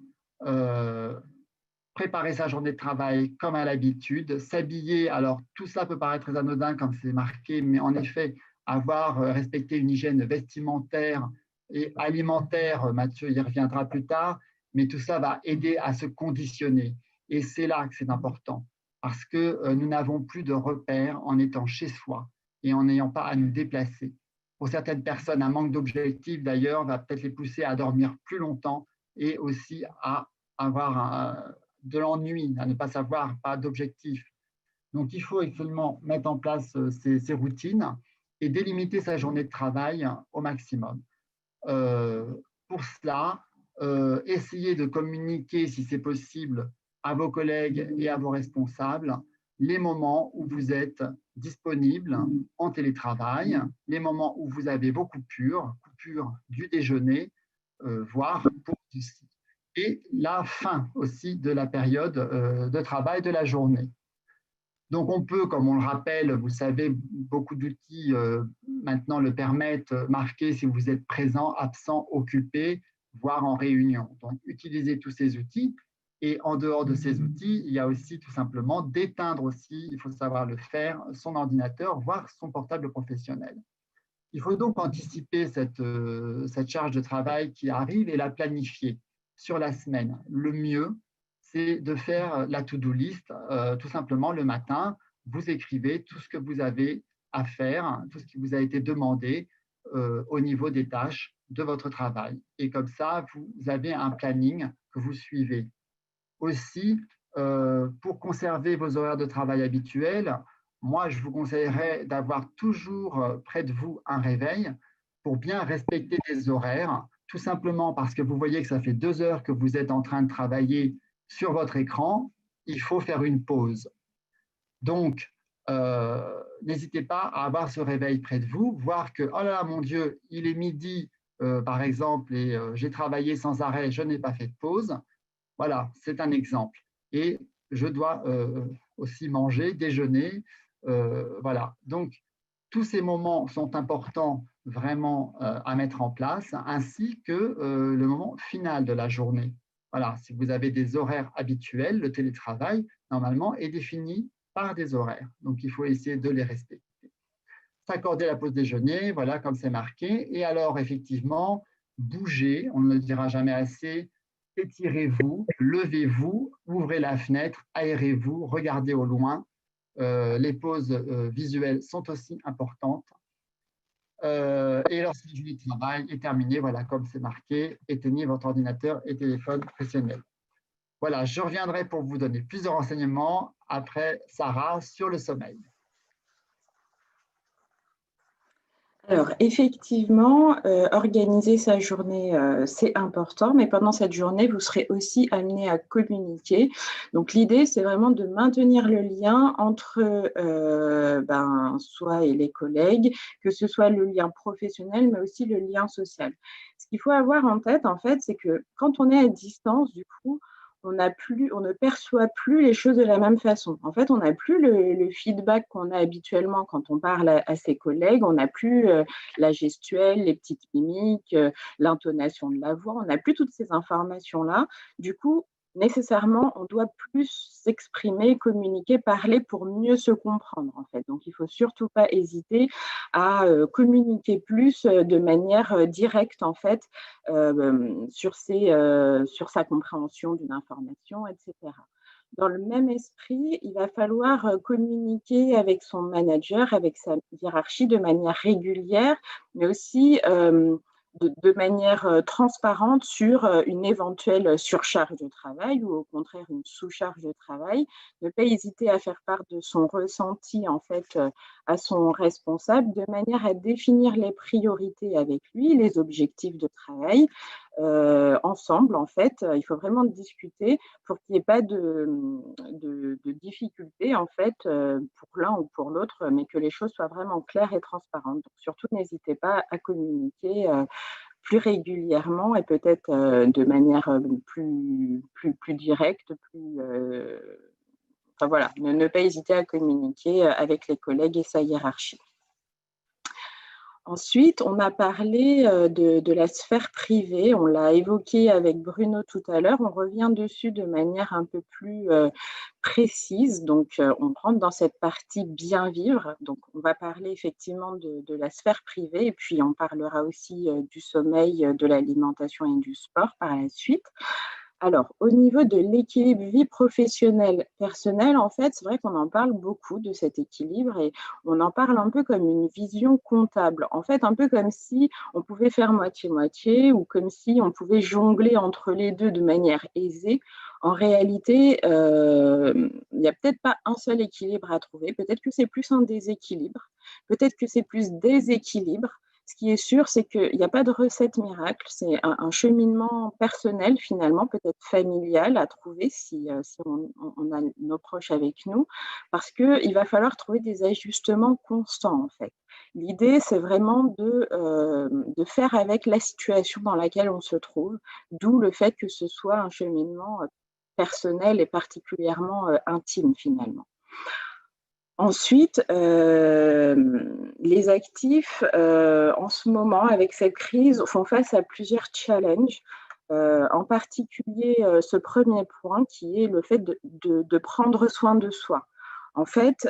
préparer sa journée de travail comme à l'habitude, s'habiller. Alors, tout ça peut paraître très anodin comme c'est marqué, mais en effet, avoir respecté une hygiène vestimentaire et alimentaire, Mathieu y reviendra plus tard, mais tout ça va aider à se conditionner. Et c'est là que c'est important, parce que nous n'avons plus de repères en étant chez soi et en n'ayant pas à nous déplacer. Pour certaines personnes, un manque d'objectifs, d'ailleurs, va peut-être les pousser à dormir plus longtemps et aussi à avoir de l'ennui, à ne pas savoir, pas d'objectif. Donc, il faut absolument mettre en place ces routines et délimiter sa journée de travail au maximum. Pour cela, essayez de communiquer, si c'est possible, à vos collègues et à vos responsables les moments où vous êtes disponible en télétravail, les moments où vous avez vos coupures du déjeuner, voire pour ici, et la fin aussi de la période de travail de la journée. Donc, on peut, comme on le rappelle, vous savez, beaucoup d'outils maintenant le permettent, marquer si vous êtes présent, absent, occupé, voire en réunion. Donc, utilisez tous ces outils. Et en dehors de ces outils, il y a aussi tout simplement d'éteindre aussi, il faut savoir le faire, son ordinateur, voire son portable professionnel. Il faut donc anticiper cette charge de travail qui arrive et la planifier sur la semaine. Le mieux, c'est de faire la to-do list, tout simplement le matin. Vous écrivez tout ce que vous avez à faire, tout ce qui vous a été demandé au niveau des tâches de votre travail. Et comme ça, vous avez un planning que vous suivez. Aussi, pour conserver vos horaires de travail habituels, moi, je vous conseillerais d'avoir toujours près de vous un réveil pour bien respecter les horaires, tout simplement parce que vous voyez que ça fait 2 heures que vous êtes en train de travailler sur votre écran, il faut faire une pause. Donc, n'hésitez pas à avoir ce réveil près de vous, voir que, oh là là, mon Dieu, il est midi, par exemple, et j'ai travaillé sans arrêt, je n'ai pas fait de pause. Voilà, c'est un exemple. Et je dois aussi manger, déjeuner. Voilà. Donc, tous ces moments sont importants vraiment à mettre en place, ainsi que le moment final de la journée. Voilà, si vous avez des horaires habituels, le télétravail, normalement, est défini par des horaires. Donc, il faut essayer de les respecter. S'accorder la pause déjeuner, voilà, comme c'est marqué. Et alors, effectivement, bouger, on ne le dira jamais assez, étirez-vous, levez-vous, ouvrez la fenêtre, aérez-vous, regardez au loin. Les pauses visuelles sont aussi importantes. Et lorsque la journée de travail est terminée, voilà, comme c'est marqué, éteignez votre ordinateur et téléphone professionnel. Voilà, je reviendrai pour vous donner plus de renseignements après Sarah sur le sommeil. Alors, effectivement, organiser sa journée, c'est important, mais pendant cette journée, vous serez aussi amené à communiquer. Donc, l'idée, c'est vraiment de maintenir le lien entre soi et les collègues, que ce soit le lien professionnel, mais aussi le lien social. Ce qu'il faut avoir en tête, en fait, c'est que quand on est à distance, du coup, on ne perçoit plus les choses de la même façon. En fait, on n'a plus le feedback qu'on a habituellement quand on parle à ses collègues, on n'a plus la gestuelle, les petites mimiques, l'intonation de la voix, on n'a plus toutes ces informations-là. Du coup, nécessairement, on doit plus s'exprimer, communiquer, parler pour mieux se comprendre, en fait. Donc, il ne faut surtout pas hésiter à communiquer plus de manière directe, en fait, sur sa compréhension d'une information, etc. Dans le même esprit, il va falloir communiquer avec son manager, avec sa hiérarchie de manière régulière, mais aussi de manière transparente sur une éventuelle surcharge de travail ou au contraire une sous-charge de travail. Ne pas hésiter à faire part de son ressenti en fait à son responsable de manière à définir les priorités avec lui, les objectifs de travail. Ensemble, en fait, il faut vraiment discuter pour qu'il n'y ait pas de difficultés, en fait, pour l'un ou pour l'autre, mais que les choses soient vraiment claires et transparentes. Donc, surtout, n'hésitez pas à communiquer plus régulièrement et peut-être de manière plus directe, enfin voilà, ne pas hésiter à communiquer avec les collègues et sa hiérarchie. Ensuite, on a parlé de la sphère privée, on l'a évoqué avec Bruno tout à l'heure, on revient dessus de manière un peu plus précise, donc on rentre dans cette partie bien vivre, donc on va parler effectivement de la sphère privée et puis on parlera aussi du sommeil, de l'alimentation et du sport par la suite. Alors, au niveau de l'équilibre vie professionnelle personnelle, en fait, c'est vrai qu'on en parle beaucoup de cet équilibre et on en parle un peu comme une vision comptable. En fait, un peu comme si on pouvait faire moitié-moitié ou comme si on pouvait jongler entre les deux de manière aisée. En réalité, il n'y a peut-être pas un seul équilibre à trouver. Peut-être que c'est plus un déséquilibre. Peut-être que c'est plus déséquilibre. Ce qui est sûr, c'est qu'il n'y a pas de recette miracle, c'est un cheminement personnel finalement, peut-être familial à trouver si on a nos proches avec nous, parce qu'il va falloir trouver des ajustements constants en fait. L'idée, c'est vraiment de faire avec la situation dans laquelle on se trouve, d'où le fait que ce soit un cheminement personnel et particulièrement intime finalement. Ensuite, les actifs, en ce moment, avec cette crise, font face à plusieurs challenges, en particulier ce premier point qui est le fait de prendre soin de soi. En fait,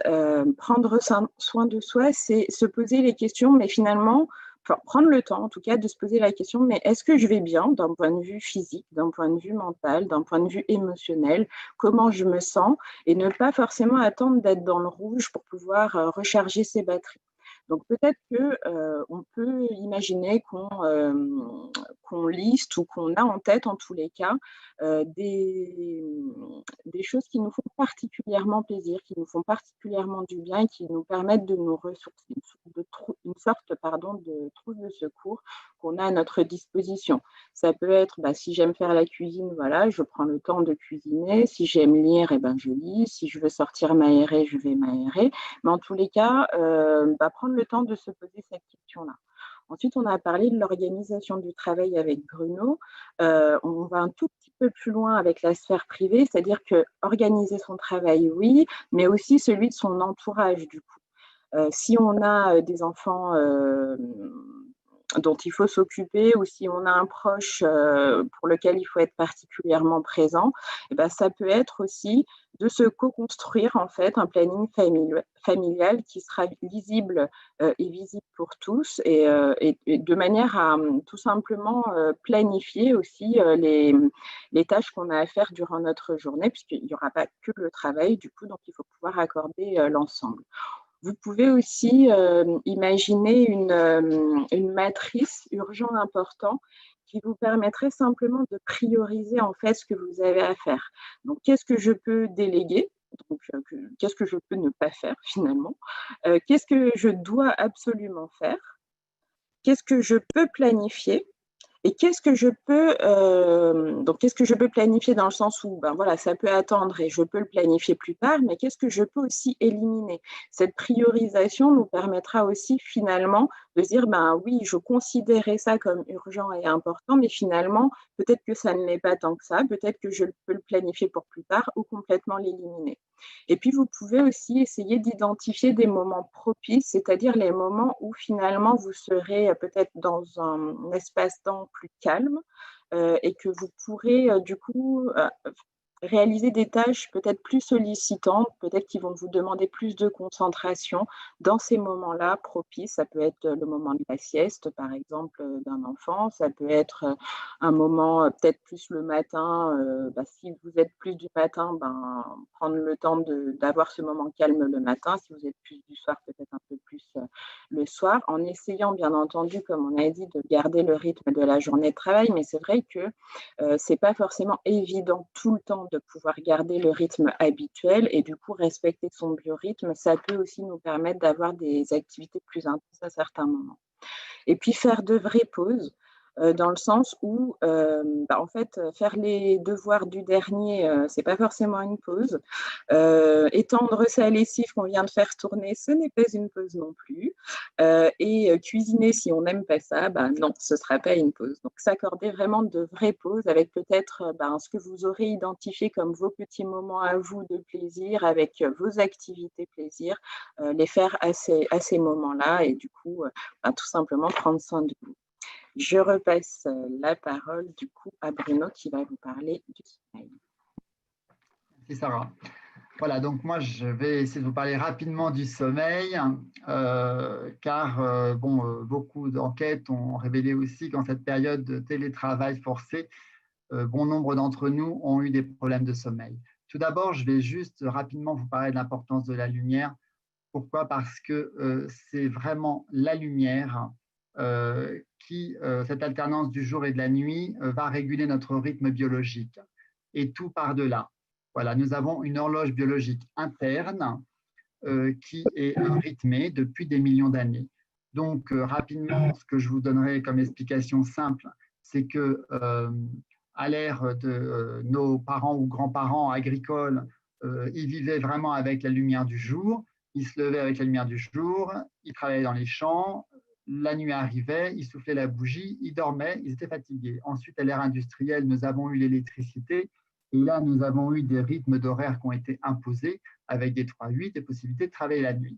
prendre soin de soi, c'est se poser les questions, mais finalement, enfin, prendre le temps en tout cas de se poser la question, mais est-ce que je vais bien d'un point de vue physique, d'un point de vue mental, d'un point de vue émotionnel, comment je me sens et ne pas forcément attendre d'être dans le rouge pour pouvoir recharger ses batteries. Donc peut-être qu'on peut imaginer qu'on liste ou qu'on a en tête en tous les cas des choses qui nous font particulièrement plaisir, qui nous font particulièrement du bien et qui nous permettent de nous ressourcer, une sorte de trousse de secours qu'on a à notre disposition. Ça peut être, si j'aime faire la cuisine, voilà, je prends le temps de cuisiner. Si j'aime lire, je lis. Si je veux sortir m'aérer, je vais m'aérer. Mais en tous les cas, prendre le temps de se poser cette question-là. Ensuite, on a parlé de l'organisation du travail avec Bruno. On va un tout petit peu plus loin avec la sphère privée, c'est-à-dire que organiser son travail, oui, mais aussi celui de son entourage, du coup. Si on a des enfants dont il faut s'occuper ou si on a un proche pour lequel il faut être particulièrement présent, et ben, ça peut être aussi de se co-construire en fait un planning familial qui sera lisible et visible pour tous et de manière à tout simplement planifier aussi les tâches qu'on a à faire durant notre journée, puisqu'il n'y aura pas que le travail du coup, donc il faut pouvoir accorder l'ensemble. Vous pouvez aussi imaginer une matrice urgent important qui vous permettrait simplement de prioriser en fait ce que vous avez à faire. Donc, qu'est-ce que je peux déléguer? Donc, qu'est-ce que je peux ne pas faire finalement? Qu'est-ce que je dois absolument faire? Qu'est-ce que je peux planifier? Et qu'est-ce que je peux planifier dans le sens où, ben voilà, ça peut attendre et je peux le planifier plus tard, mais qu'est-ce que je peux aussi éliminer? Cette priorisation nous permettra aussi finalement de dire, ben oui, je considérais ça comme urgent et important, mais finalement, peut-être que ça ne l'est pas tant que ça, peut-être que je peux le planifier pour plus tard ou complètement l'éliminer. Et puis, vous pouvez aussi essayer d'identifier des moments propices, c'est-à-dire les moments où finalement vous serez peut-être dans un espace-temps plus calme et que vous pourrez du coup réaliser des tâches peut-être plus sollicitantes, peut-être qui vont vous demander plus de concentration dans ces moments-là propices. Ça peut être le moment de la sieste, par exemple, d'un enfant. Ça peut être un moment peut-être plus le matin. Si vous êtes plus du matin, prendre le temps d'avoir ce moment calme le matin. Si vous êtes plus du soir, peut-être un peu plus le soir, en essayant bien entendu, comme on a dit, de garder le rythme de la journée de travail. Mais c'est vrai que c'est pas forcément évident tout le temps de pouvoir garder le rythme habituel et du coup respecter son biorhythme, ça peut aussi nous permettre d'avoir des activités plus intenses à certains moments. Et puis faire de vraies pauses, dans le sens où, en fait, faire les devoirs du dernier, c'est pas forcément une pause. Étendre sa lessive qu'on vient de faire tourner, ce n'est pas une pause non plus. Et cuisiner, si on n'aime pas ça, non, ce ne sera pas une pause. Donc s'accorder vraiment de vraies pauses avec peut-être, ce que vous aurez identifié comme vos petits moments à vous de plaisir avec vos activités plaisir, les faire à ces moments-là et du coup, tout simplement prendre soin de vous. Je repasse la parole du coup à Bruno qui va vous parler du sommeil. Merci Sarah. Voilà, donc moi je vais essayer de vous parler rapidement du sommeil, car beaucoup d'enquêtes ont révélé aussi qu'en cette période de télétravail forcé, bon nombre d'entre nous ont eu des problèmes de sommeil. Tout d'abord, je vais juste rapidement vous parler de l'importance de la lumière. Pourquoi? Parce que c'est vraiment la lumière cette alternance du jour et de la nuit, va réguler notre rythme biologique. Et tout par-delà. Voilà, nous avons une horloge biologique interne qui est rythmée depuis des millions d'années. Donc, rapidement, ce que je vous donnerai comme explication simple, c'est que à l'ère de nos parents ou grands-parents agricoles, ils vivaient vraiment avec la lumière du jour. Ils se levaient avec la lumière du jour, ils travaillaient dans les champs, la nuit arrivait, ils soufflaient la bougie, ils dormaient, ils étaient fatigués. Ensuite, à l'ère industrielle, nous avons eu l'électricité, et là, nous avons eu des rythmes d'horaire qui ont été imposés avec des 3-8, des possibilités de travailler la nuit.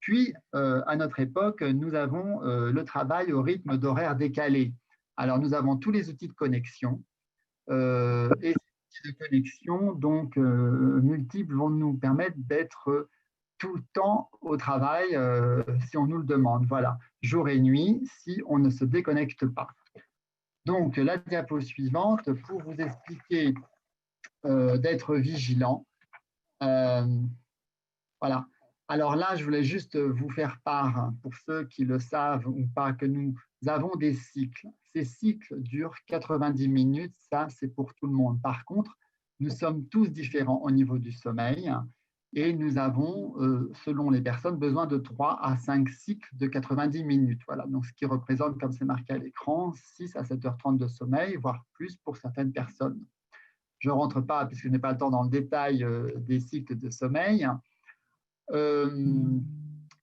Puis, à notre époque, nous avons le travail au rythme d'horaire décalé. Alors, nous avons tous les outils de connexion, et ces outils de connexion, donc multiples, vont nous permettre d'être tout le temps au travail si on nous le demande. Voilà, jour et nuit, si on ne se déconnecte pas. Donc, la diapo suivante, pour vous expliquer d'être vigilant. Voilà. Alors là, je voulais juste vous faire part, pour ceux qui le savent ou pas, que nous avons des cycles. Ces cycles durent 90 minutes, ça c'est pour tout le monde. Par contre, nous sommes tous différents au niveau du sommeil et nous avons, selon les personnes, besoin de 3 à 5 cycles de 90 minutes. Voilà, donc ce qui représente, comme c'est marqué à l'écran, 6 à 7h30 de sommeil, voire plus pour certaines personnes. Je ne rentre pas, puisque je n'ai pas le temps, dans le détail des cycles de sommeil.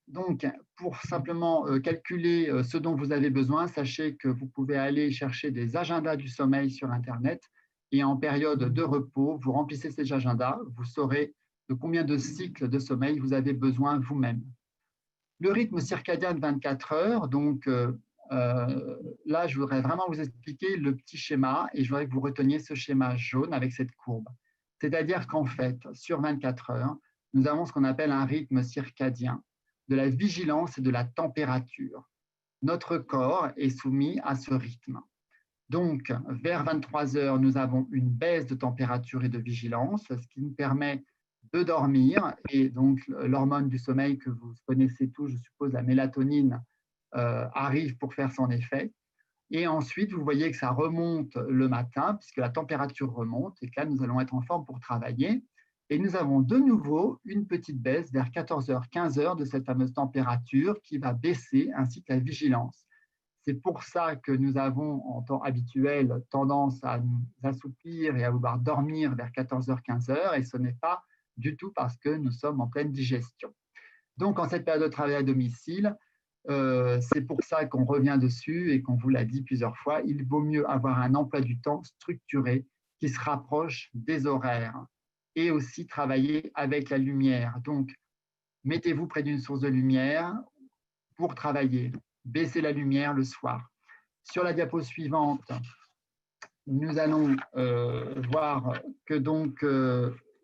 Donc, pour simplement calculer ce dont vous avez besoin, sachez que vous pouvez aller chercher des agendas du sommeil sur Internet et en période de repos, vous remplissez ces agendas, vous saurez de combien de cycles de sommeil vous avez besoin vous-même. Le rythme circadien de 24 heures, donc là, je voudrais vraiment vous expliquer le petit schéma et je voudrais que vous reteniez ce schéma jaune avec cette courbe. C'est-à-dire qu'en fait, sur 24 heures, nous avons ce qu'on appelle un rythme circadien de la vigilance et de la température. Notre corps est soumis à ce rythme. Donc, vers 23 heures, nous avons une baisse de température et de vigilance, ce qui nous permet de dormir. Et donc, l'hormone du sommeil que vous connaissez tous, je suppose, la mélatonine, arrive pour faire son effet. Et ensuite, vous voyez que ça remonte le matin, puisque la température remonte, et que là, nous allons être en forme pour travailler. Et nous avons de nouveau une petite baisse vers 14h, 15h de cette fameuse température qui va baisser, ainsi que la vigilance. C'est pour ça que nous avons, en temps habituel, tendance à nous assoupir et à vouloir dormir vers 14h, 15h, et ce n'est pas du tout parce que nous sommes en pleine digestion. Donc, en cette période de travail à domicile, c'est pour ça qu'on revient dessus et qu'on vous l'a dit plusieurs fois, il vaut mieux avoir un emploi du temps structuré qui se rapproche des horaires et aussi travailler avec la lumière. Donc, mettez-vous près d'une source de lumière pour travailler. Baissez la lumière le soir. Sur la diapo suivante, nous allons voir que donc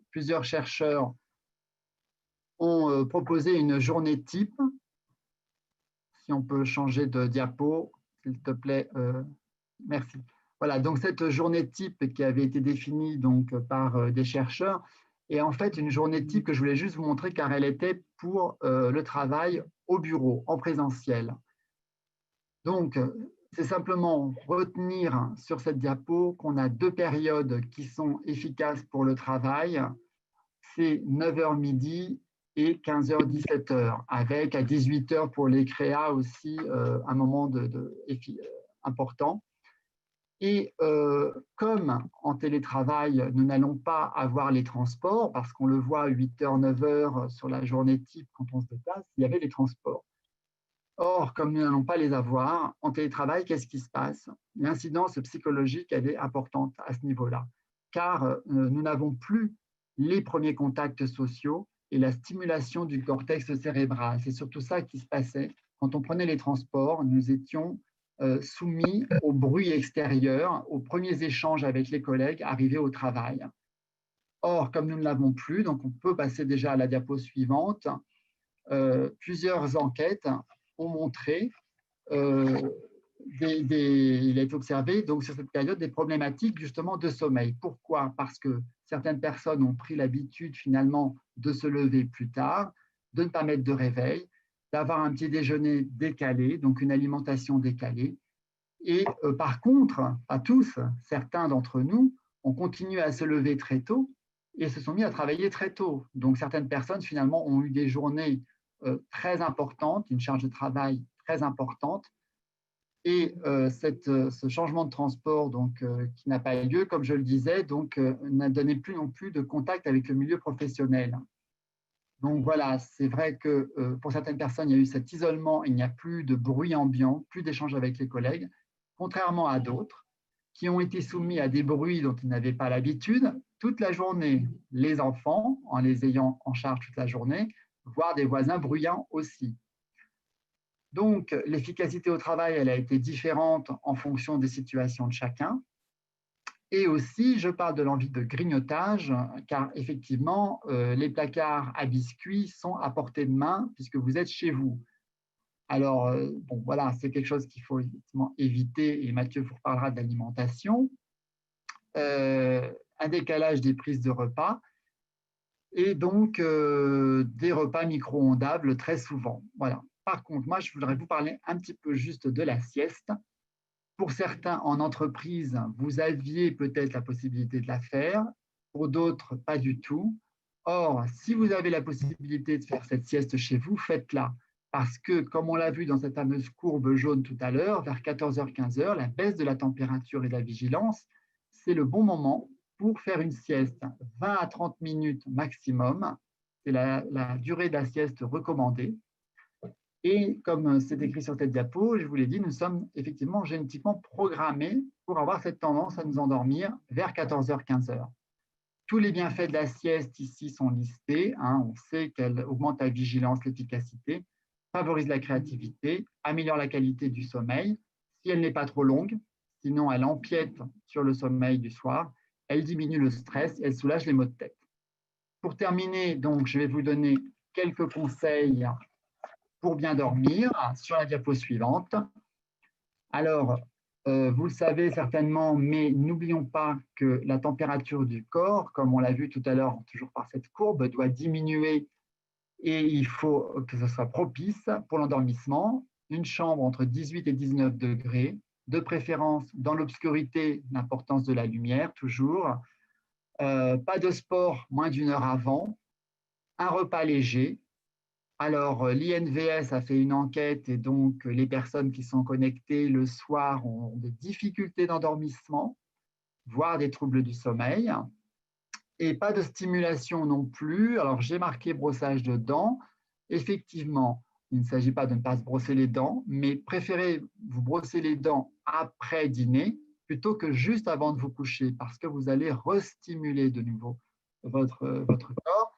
plusieurs chercheurs ont proposé une journée type. Si on peut changer de diapo, s'il te plaît, merci. Voilà, donc cette journée type qui avait été définie donc, par des chercheurs est en fait une journée type que je voulais juste vous montrer car elle était pour le travail au bureau, en présentiel. Donc, c'est simplement retenir sur cette diapo qu'on a deux périodes qui sont efficaces pour le travail. C'est 9h midi et 15h, 17h, avec à 18h pour les créas aussi un moment important. Et comme en télétravail, nous n'allons pas avoir les transports, parce qu'on le voit 8h, 9h sur la journée type quand on se déplace, il y avait les transports. Or, comme nous n'allons pas les avoir, en télétravail, qu'est-ce qui se passe? L'incidence psychologique, elle est importante à ce niveau-là, car nous n'avons plus les premiers contacts sociaux et la stimulation du cortex cérébral. C'est surtout ça qui se passait. Quand on prenait les transports, nous étions soumis au bruit extérieur, aux premiers échanges avec les collègues arrivés au travail. Or, comme nous ne l'avons plus, donc on peut passer déjà à la diapo suivante, plusieurs enquêtes ont montré, il a été observé donc, sur cette période des problématiques justement de sommeil. Pourquoi? Parce que certaines personnes ont pris l'habitude finalement de se lever plus tard, de ne pas mettre de réveil, d'avoir un petit déjeuner décalé, donc une alimentation décalée. Et par contre, pas tous, certains d'entre nous ont continué à se lever très tôt et se sont mis à travailler très tôt. Donc certaines personnes finalement ont eu des journées très importante, une charge de travail très importante. Et ce changement de transport donc, qui n'a pas eu lieu, comme je le disais, n'a donné plus non plus de contact avec le milieu professionnel. Donc voilà, c'est vrai que pour certaines personnes, il y a eu cet isolement, il n'y a plus de bruit ambiant, plus d'échanges avec les collègues, contrairement à d'autres qui ont été soumis à des bruits dont ils n'avaient pas l'habitude toute la journée. Les enfants, en les ayant en charge toute la journée, voire des voisins bruyants aussi. Donc, l'efficacité au travail, elle a été différente en fonction des situations de chacun. Et aussi, je parle de l'envie de grignotage, car effectivement, les placards à biscuits sont à portée de main puisque vous êtes chez vous. Alors, bon, voilà, c'est quelque chose qu'il faut effectivement éviter, et Mathieu vous reparlera de l'alimentation. Un décalage des prises de repas, et donc des repas micro-ondables très souvent. Voilà. Par contre, moi, je voudrais vous parler un petit peu juste de la sieste. Pour certains, en entreprise, vous aviez peut-être la possibilité de la faire. Pour d'autres, pas du tout. Or, si vous avez la possibilité de faire cette sieste chez vous, faites-la. Parce que, comme on l'a vu dans cette fameuse courbe jaune tout à l'heure, vers 14h, 15h, la baisse de la température et de la vigilance, c'est le bon moment pour faire une sieste, 20 à 30 minutes maximum. C'est la durée de la sieste recommandée. Et comme c'est écrit sur cette diapo, je vous l'ai dit, nous sommes effectivement génétiquement programmés pour avoir cette tendance à nous endormir vers 14h, 15h. Tous les bienfaits de la sieste ici sont listés. On sait qu'elle augmente la vigilance, l'efficacité. favorise la créativité, améliore la qualité du sommeil. Si elle n'est pas trop longue, sinon elle empiète sur le sommeil du soir, elle diminue le stress, elle soulage les maux de tête. Pour terminer, donc, je vais vous donner quelques conseils pour bien dormir sur la diapo suivante. Alors, vous le savez certainement, mais n'oublions pas que la température du corps, comme on l'a vu tout à l'heure, toujours par cette courbe, doit diminuer et il faut que ce soit propice pour l'endormissement. Une chambre entre 18 et 19 degrés, de préférence dans l'obscurité, l'importance de la lumière toujours. Pas de sport moins d'1 heure avant, un repas léger. Alors, l'INVS a fait une enquête et donc les personnes qui sont connectées le soir ont des difficultés d'endormissement, voire des troubles du sommeil. Et pas de stimulation non plus. Alors, j'ai marqué brossage de dents. Effectivement, il ne s'agit pas de ne pas se brosser les dents, mais préférez vous brosser les dents après dîner plutôt que juste avant de vous coucher, parce que vous allez restimuler de nouveau votre corps.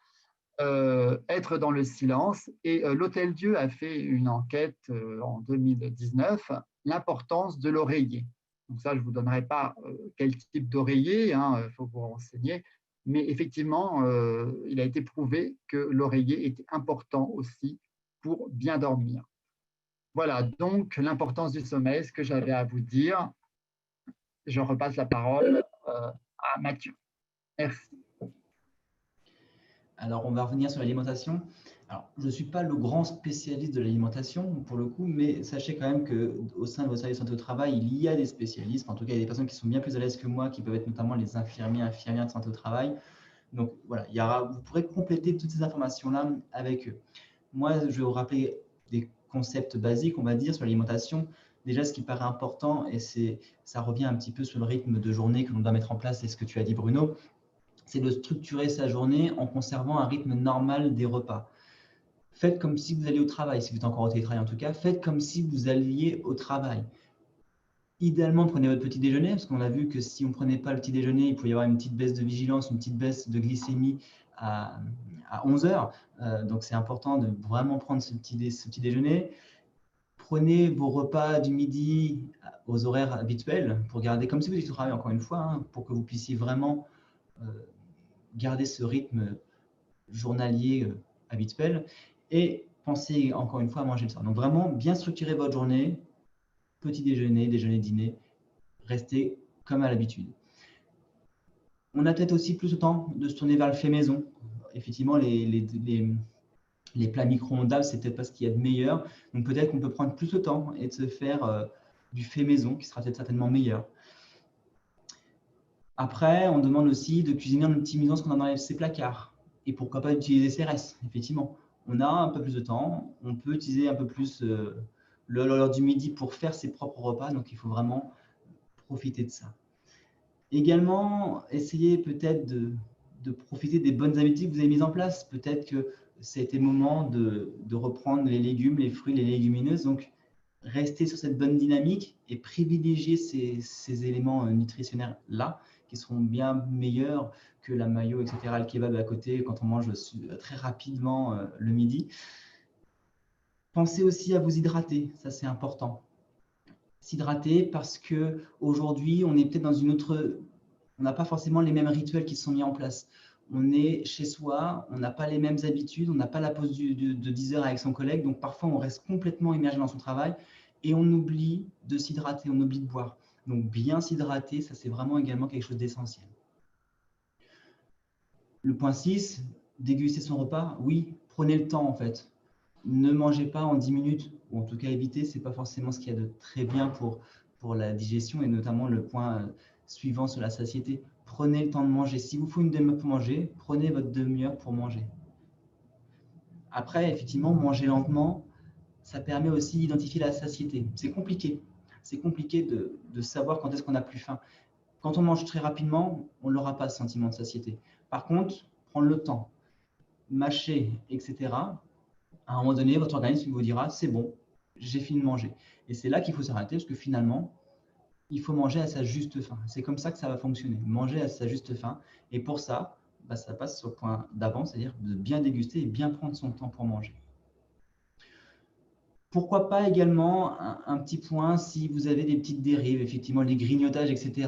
Être dans le silence. Et l'Hôtel Dieu a fait une enquête en 2019, l'importance de l'oreiller. Donc ça, je ne vous donnerai pas quel type d'oreiller, il faut vous renseigner, mais effectivement, il a été prouvé que l'oreiller était important aussi pour bien dormir. Voilà, donc l'importance du sommeil, ce que j'avais à vous dire. Je repasse la parole à Mathieu. Merci. Alors, on va revenir sur l'alimentation. Alors, je ne suis pas le grand spécialiste de l'alimentation, pour le coup, mais sachez quand même qu'au sein de votre service de santé au travail, il y a des spécialistes. En tout cas, il y a des personnes qui sont bien plus à l'aise que moi, qui peuvent être notamment les infirmières de santé au travail. Donc, voilà, vous pourrez compléter toutes ces informations-là avec eux. Moi, je vais vous rappeler des concepts basiques, on va dire, sur l'alimentation. Déjà, ce qui paraît important, et ça revient un petit peu sur le rythme de journée que l'on doit mettre en place, c'est ce que tu as dit, Bruno, c'est de structurer sa journée en conservant un rythme normal des repas. Faites comme si vous alliez au travail, si vous êtes encore au télétravail en tout cas, faites comme si vous alliez au travail. Idéalement, prenez votre petit déjeuner, parce qu'on a vu que si on ne prenait pas le petit déjeuner, il pouvait y avoir une petite baisse de vigilance, une petite baisse de glycémie à 11 heures. Donc, c'est important de vraiment prendre ce petit déjeuner. Prenez vos repas du midi aux horaires habituels pour garder, comme si vous étiez au travail encore une fois, pour que vous puissiez vraiment garder ce rythme journalier habituel et pensez encore une fois à manger le soir. Donc vraiment bien structurer votre journée, petit déjeuner, déjeuner, dîner, restez comme à l'habitude. On a peut-être aussi plus le temps de se tourner vers le fait maison. Effectivement, les plats micro-ondables, c'est peut-être pas ce qu'il y a de meilleur. Donc peut-être qu'on peut prendre plus de temps et de se faire du fait maison qui sera peut-être certainement meilleur. Après, on demande aussi de cuisiner en optimisant ce qu'on a dans ses placards. Et pourquoi pas utiliser CRS, effectivement. On a un peu plus de temps, on peut utiliser un peu plus l'heure du midi pour faire ses propres repas, donc il faut vraiment profiter de ça. Également, essayez peut-être de profiter des bonnes habitudes que vous avez mises en place. Peut-être que c'était le moment de reprendre les légumes, les fruits, les légumineuses. Donc, restez sur cette bonne dynamique et privilégiez ces éléments nutritionnels-là qui seront bien meilleurs que la mayo, etc., le kebab à côté quand on mange très rapidement le midi. Pensez aussi à vous hydrater, ça c'est important. S'hydrater parce qu'aujourd'hui, on est peut-être dans une autre… On n'a pas forcément les mêmes rituels qui sont mis en place. On est chez soi, on n'a pas les mêmes habitudes, on n'a pas la pause de 10 heures avec son collègue, donc parfois on reste complètement immergé dans son travail et on oublie de s'hydrater, on oublie de boire. Donc bien s'hydrater, ça c'est vraiment également quelque chose d'essentiel. Le point 6, déguster son repas, oui, prenez le temps en fait. Ne mangez pas en 10 minutes, ou en tout cas évitez, ce n'est pas forcément ce qu'il y a de très bien pour la digestion et notamment le point suivant sur la satiété. Prenez le temps de manger. Si vous faut une demi-heure pour manger, prenez votre demi-heure pour manger. Après, effectivement, manger lentement, ça permet aussi d'identifier la satiété. C'est compliqué. C'est compliqué de savoir quand est-ce qu'on n'a plus faim. Quand on mange très rapidement, on n'aura pas ce sentiment de satiété. Par contre, prendre le temps, mâcher, etc., à un moment donné, votre organisme vous dira « c'est bon, j'ai fini de manger ». Et c'est là qu'il faut s'arrêter parce que finalement, il faut manger à sa juste faim. C'est comme ça que ça va fonctionner, manger à sa juste faim. Et pour ça, ça passe sur le point d'avant, c'est-à-dire de bien déguster et bien prendre son temps pour manger. Pourquoi pas également un petit point si vous avez des petites dérives, effectivement les grignotages, etc.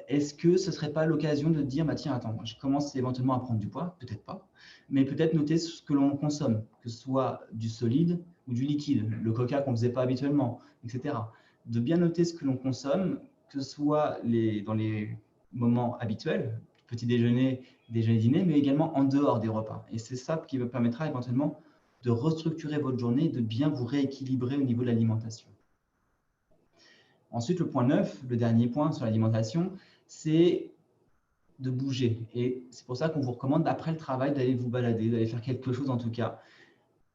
Est-ce que ce ne serait pas l'occasion de dire, bah, tiens, attends, je commence éventuellement à prendre du poids, peut-être pas, mais peut-être noter ce que l'on consomme, que ce soit du solide ou du liquide, le coca qu'on ne faisait pas habituellement, etc. De bien noter ce que l'on consomme, que ce soit dans les moments habituels, petit déjeuner, dîner, mais également en dehors des repas. Et c'est ça qui vous permettra éventuellement de restructurer votre journée, de bien vous rééquilibrer au niveau de l'alimentation. Ensuite, le point 9, le dernier point sur l'alimentation, c'est de bouger. Et c'est pour ça qu'on vous recommande, après le travail, d'aller vous balader, d'aller faire quelque chose en tout cas.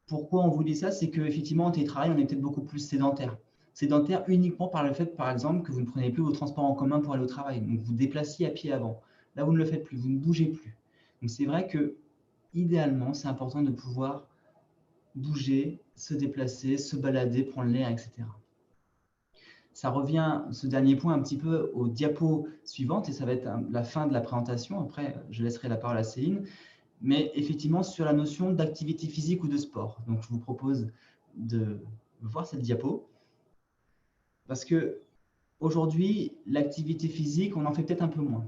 Pourquoi on vous dit ça? C'est qu'effectivement, en télétravail, on est peut-être beaucoup plus sédentaire. Sédentaire uniquement par le fait, par exemple, que vous ne prenez plus vos transports en commun pour aller au travail. Donc, vous déplaciez à pied avant. Là, vous ne le faites plus, vous ne bougez plus. Donc, c'est vrai que, idéalement, c'est important de pouvoir bouger, se déplacer, se balader, prendre l'air, etc. Ça revient, ce dernier point, un petit peu aux diapos suivantes, et ça va être la fin de la présentation. Après, je laisserai la parole à Céline. Mais effectivement, sur la notion d'activité physique ou de sport. Donc, je vous propose de voir cette diapo. Parce que aujourd'hui, l'activité physique, on en fait peut-être un peu moins.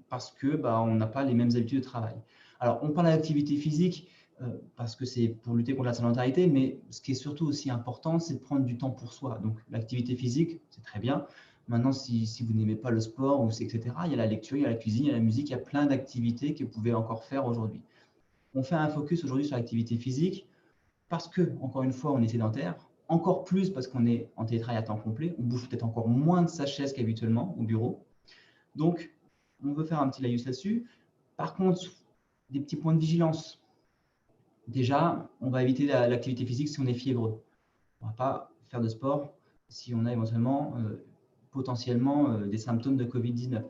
Parce que on n'a pas les mêmes habitudes de travail. Alors, on parle d'activité physique parce que c'est pour lutter contre la sédentarité, mais ce qui est surtout aussi important, c'est de prendre du temps pour soi. Donc, l'activité physique, c'est très bien. Maintenant, si vous n'aimez pas le sport, etc., il y a la lecture, il y a la cuisine, il y a la musique, il y a plein d'activités que vous pouvez encore faire aujourd'hui. On fait un focus aujourd'hui sur l'activité physique parce que, encore une fois, on est sédentaire, encore plus parce qu'on est en télétravail à temps complet, on bouge peut-être encore moins de sa chaise qu'habituellement au bureau. Donc, on veut faire un petit laïus là-dessus. Par contre, des petits points de vigilance. Déjà, on va éviter l'activité physique si on est fiévreux. On ne va pas faire de sport si on a éventuellement, potentiellement, des symptômes de Covid-19.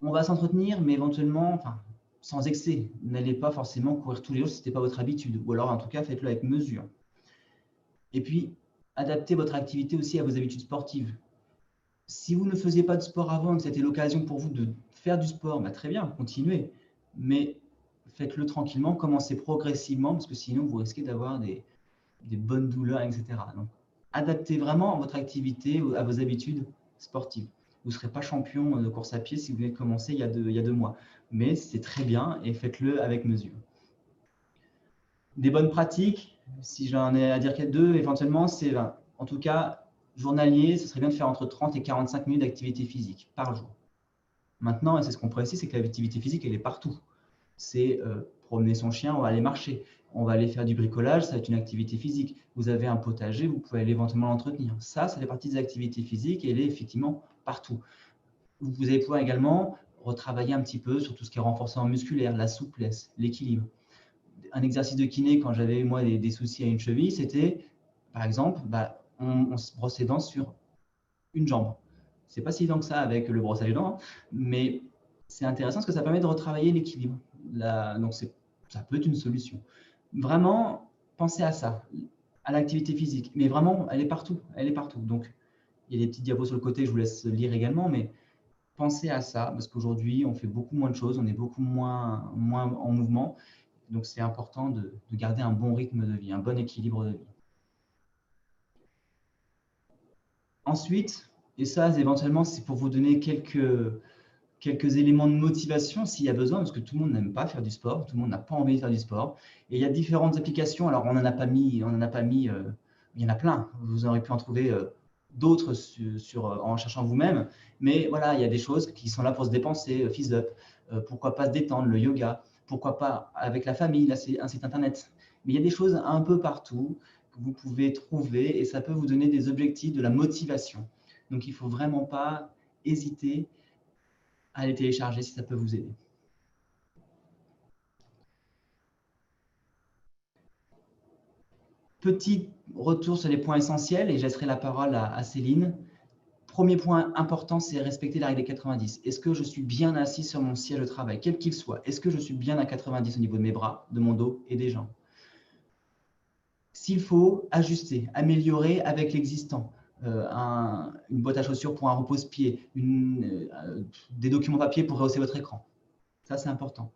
On va s'entretenir, mais éventuellement, sans excès. N'allez pas forcément courir tous les jours si ce n'était pas votre habitude. Ou alors, en tout cas, faites-le avec mesure. Et puis, adaptez votre activité aussi à vos habitudes sportives. Si vous ne faisiez pas de sport avant et que c'était l'occasion pour vous de faire du sport, très bien, continuez. Mais faites-le tranquillement, commencez progressivement, parce que sinon, vous risquez d'avoir des bonnes douleurs, etc. Donc, adaptez vraiment votre activité à vos habitudes sportives. Vous ne serez pas champion de course à pied si vous venez de commencer il y a 2 mois. Mais c'est très bien et faites-le avec mesure. Des bonnes pratiques, si j'en ai à dire qu'il y a 2, éventuellement, c'est en tout cas journalier, ce serait bien de faire entre 30 et 45 minutes d'activité physique par jour. Maintenant, et c'est ce qu'on précise, c'est que l'activité physique, elle est partout. C'est promener son chien, on va aller marcher, on va aller faire du bricolage, ça va être une activité physique. Vous avez un potager, vous pouvez aller éventuellement l'entretenir. Ça fait partie des activités physiques et elle est effectivement partout. Vous allez pouvoir également retravailler un petit peu sur tout ce qui est renforcement musculaire, la souplesse, l'équilibre. Un exercice de kiné, quand j'avais moi des soucis à une cheville, c'était, par exemple, on se brosse les dents sur une jambe. C'est pas si évident que ça avec le brossage de dents, mais c'est intéressant parce que ça permet de retravailler l'équilibre. Donc, ça peut être une solution. Vraiment, pensez à ça, à l'activité physique. Mais vraiment, elle est partout. Elle est partout. Donc, il y a des petits diapos sur le côté, je vous laisse lire également, mais pensez à ça parce qu'aujourd'hui, on fait beaucoup moins de choses, on est beaucoup moins en mouvement. Donc, c'est important de garder un bon rythme de vie, un bon équilibre de vie. Ensuite, et ça, éventuellement, c'est pour vous donner quelques éléments de motivation s'il y a besoin, parce que tout le monde n'aime pas faire du sport, tout le monde n'a pas envie de faire du sport. Et il y a différentes applications. Alors, on n'en a pas mis, il y en a plein. Vous aurez pu en trouver d'autres en cherchant vous-même. Mais voilà, il y a des choses qui sont là pour se dépenser, Fizz Up, pourquoi pas se détendre, le yoga, pourquoi pas avec la famille, là c'est un site internet. Mais il y a des choses un peu partout que vous pouvez trouver et ça peut vous donner des objectifs, de la motivation. Donc, il ne faut vraiment pas hésiter à les télécharger si ça peut vous aider. Petit retour sur les points essentiels et je laisserai la parole à Céline. Premier point important, c'est respecter la règle des 90. Est-ce que je suis bien assis sur mon siège de travail, quel qu'il soit? Est-ce que je suis bien à 90 au niveau de mes bras, de mon dos et des jambes? S'il faut, ajuster, améliorer avec l'existant. Une boîte à chaussures pour un repose-pied, des documents papier pour rehausser votre écran. Ça, c'est important.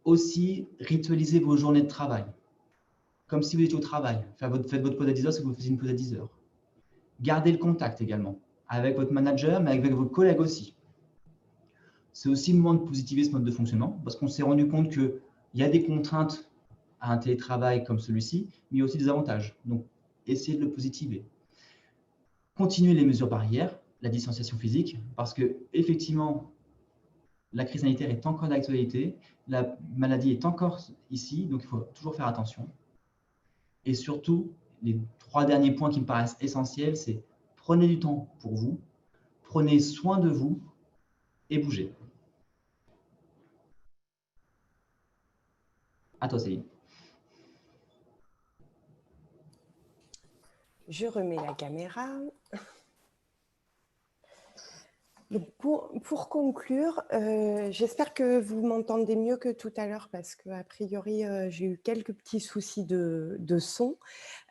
Aussi, ritualiser vos journées de travail. comme si vous étiez au travail. Faites votre pause à 10 heures si vous faisiez une pause à 10 heures. Gardez le contact également avec votre manager, mais avec vos collègues aussi. C'est aussi le moment de positiver ce mode de fonctionnement parce qu'on s'est rendu compte qu'il y a des contraintes à un télétravail comme celui-ci, mais il y a aussi des avantages. Donc, essayez de le positiver. Continuez les mesures barrières, la distanciation physique, parce que effectivement, la crise sanitaire est encore d'actualité, la maladie est encore ici, donc il faut toujours faire attention. Et surtout, les 3 derniers points qui me paraissent essentiels, c'est prenez du temps pour vous, prenez soin de vous et bougez. À toi, Céline. Je remets la caméra. Donc pour conclure, j'espère que vous m'entendez mieux que tout à l'heure parce qu'a priori, j'ai eu quelques petits soucis de son.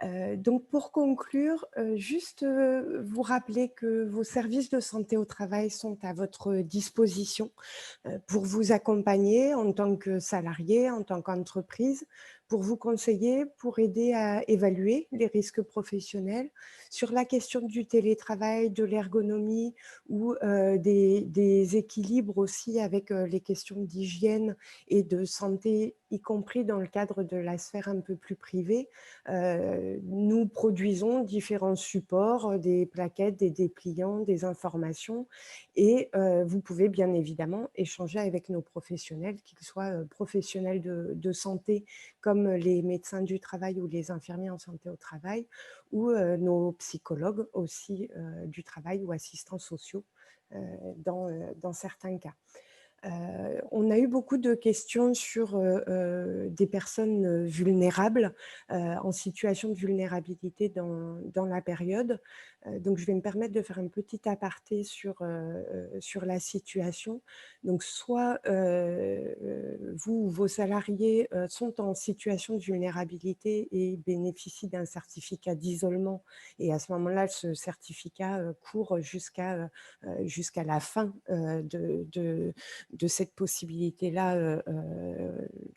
Donc pour conclure, juste vous rappeler que vos services de santé au travail sont à votre disposition pour vous accompagner en tant que salarié, en tant qu'entreprise, pour vous conseiller, pour aider à évaluer les risques professionnels sur la question du télétravail, de l'ergonomie ou des équilibres aussi avec les questions d'hygiène et de santé, y compris dans le cadre de la sphère un peu plus privée. Nous produisons différents supports, des plaquettes, des dépliants, des informations et vous pouvez bien évidemment échanger avec nos professionnels, qu'ils soient professionnels de santé comme les médecins du travail ou les infirmiers en santé au travail ou nos psychologues aussi du travail ou assistants sociaux dans certains cas. On a eu beaucoup de questions sur des personnes vulnérables, en situation de vulnérabilité dans la période. Donc, je vais me permettre de faire un petit aparté sur la situation. Donc, soit vous ou vos salariés sont en situation de vulnérabilité et bénéficient d'un certificat d'isolement. Et à ce moment-là, ce certificat court jusqu'à la fin de cette possibilité-là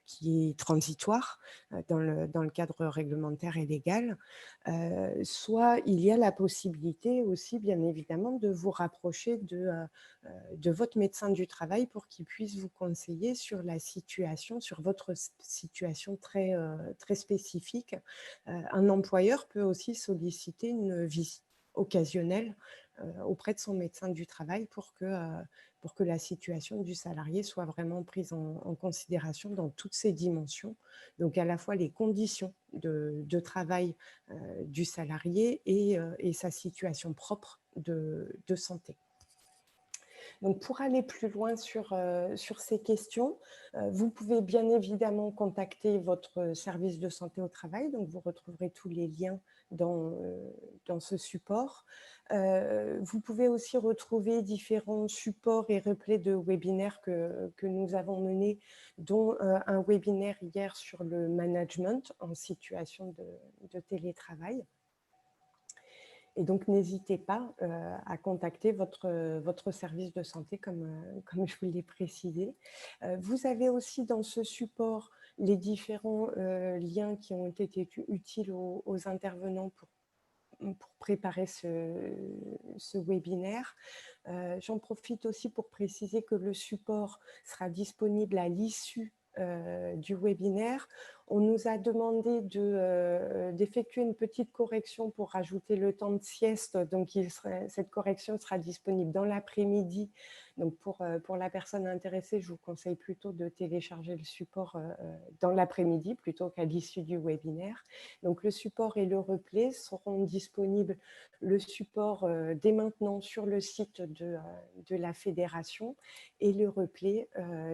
qui est transitoire dans le cadre réglementaire et légal, soit il y a la possibilité aussi, bien évidemment, de vous rapprocher de votre médecin du travail pour qu'il puisse vous conseiller sur la situation, sur votre situation très, très spécifique. Un employeur peut aussi solliciter une visite occasionnelle auprès de son médecin du travail pour que la situation du salarié soit vraiment prise en considération dans toutes ses dimensions. Donc à la fois les conditions de travail du salarié et sa situation propre de santé. Donc, pour aller plus loin sur ces questions, vous pouvez bien évidemment contacter votre service de santé au travail. Donc, vous retrouverez tous les liens dans ce support. Vous pouvez aussi retrouver différents supports et replays de webinaires que nous avons menés, dont un webinaire hier sur le management en situation de télétravail. Et donc, n'hésitez pas à contacter votre service de santé, comme je vous l'ai précisé. Vous avez aussi dans ce support les différents liens qui ont été utiles aux intervenants pour préparer ce webinaire. J'en profite aussi pour préciser que le support sera disponible à l'issue du webinaire. On nous a demandé d'effectuer une petite correction pour rajouter le temps de sieste. Donc, cette correction sera disponible dans l'après-midi. Donc, pour la personne intéressée, je vous conseille plutôt de télécharger le support dans l'après-midi plutôt qu'à l'issue du webinaire. Donc, le support et le replay seront disponibles, le support dès maintenant sur le site de la fédération et le replay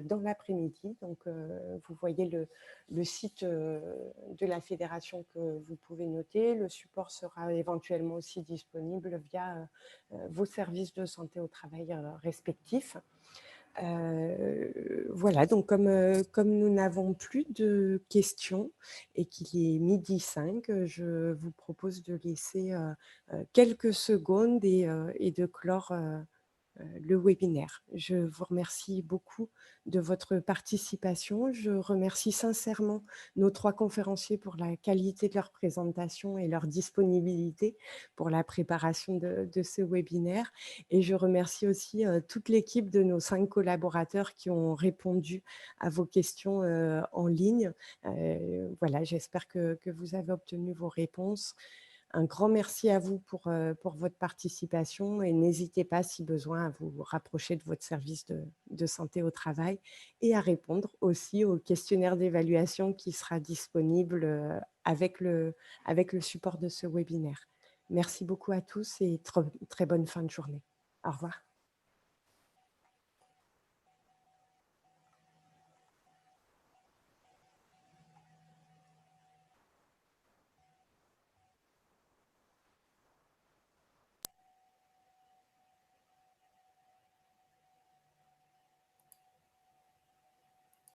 dans l'après-midi. Donc, vous voyez le site de la fédération que vous pouvez noter. Le support sera éventuellement aussi disponible via vos services de santé au travail respectifs. Voilà, donc comme nous n'avons plus de questions et qu'il est 12h05, je vous propose de laisser quelques secondes et de clore le webinaire. Je vous remercie beaucoup de votre participation. Je remercie sincèrement nos 3 conférenciers pour la qualité de leur présentation et leur disponibilité pour la préparation de ce webinaire. Et je remercie aussi toute l'équipe de nos 5 collaborateurs qui ont répondu à vos questions en ligne. Voilà, j'espère que vous avez obtenu vos réponses. Un grand merci à vous pour votre participation et n'hésitez pas, si besoin, à vous rapprocher de votre service de santé au travail et à répondre aussi au questionnaire d'évaluation qui sera disponible avec le support de ce webinaire. Merci beaucoup à tous et très bonne fin de journée. Au revoir.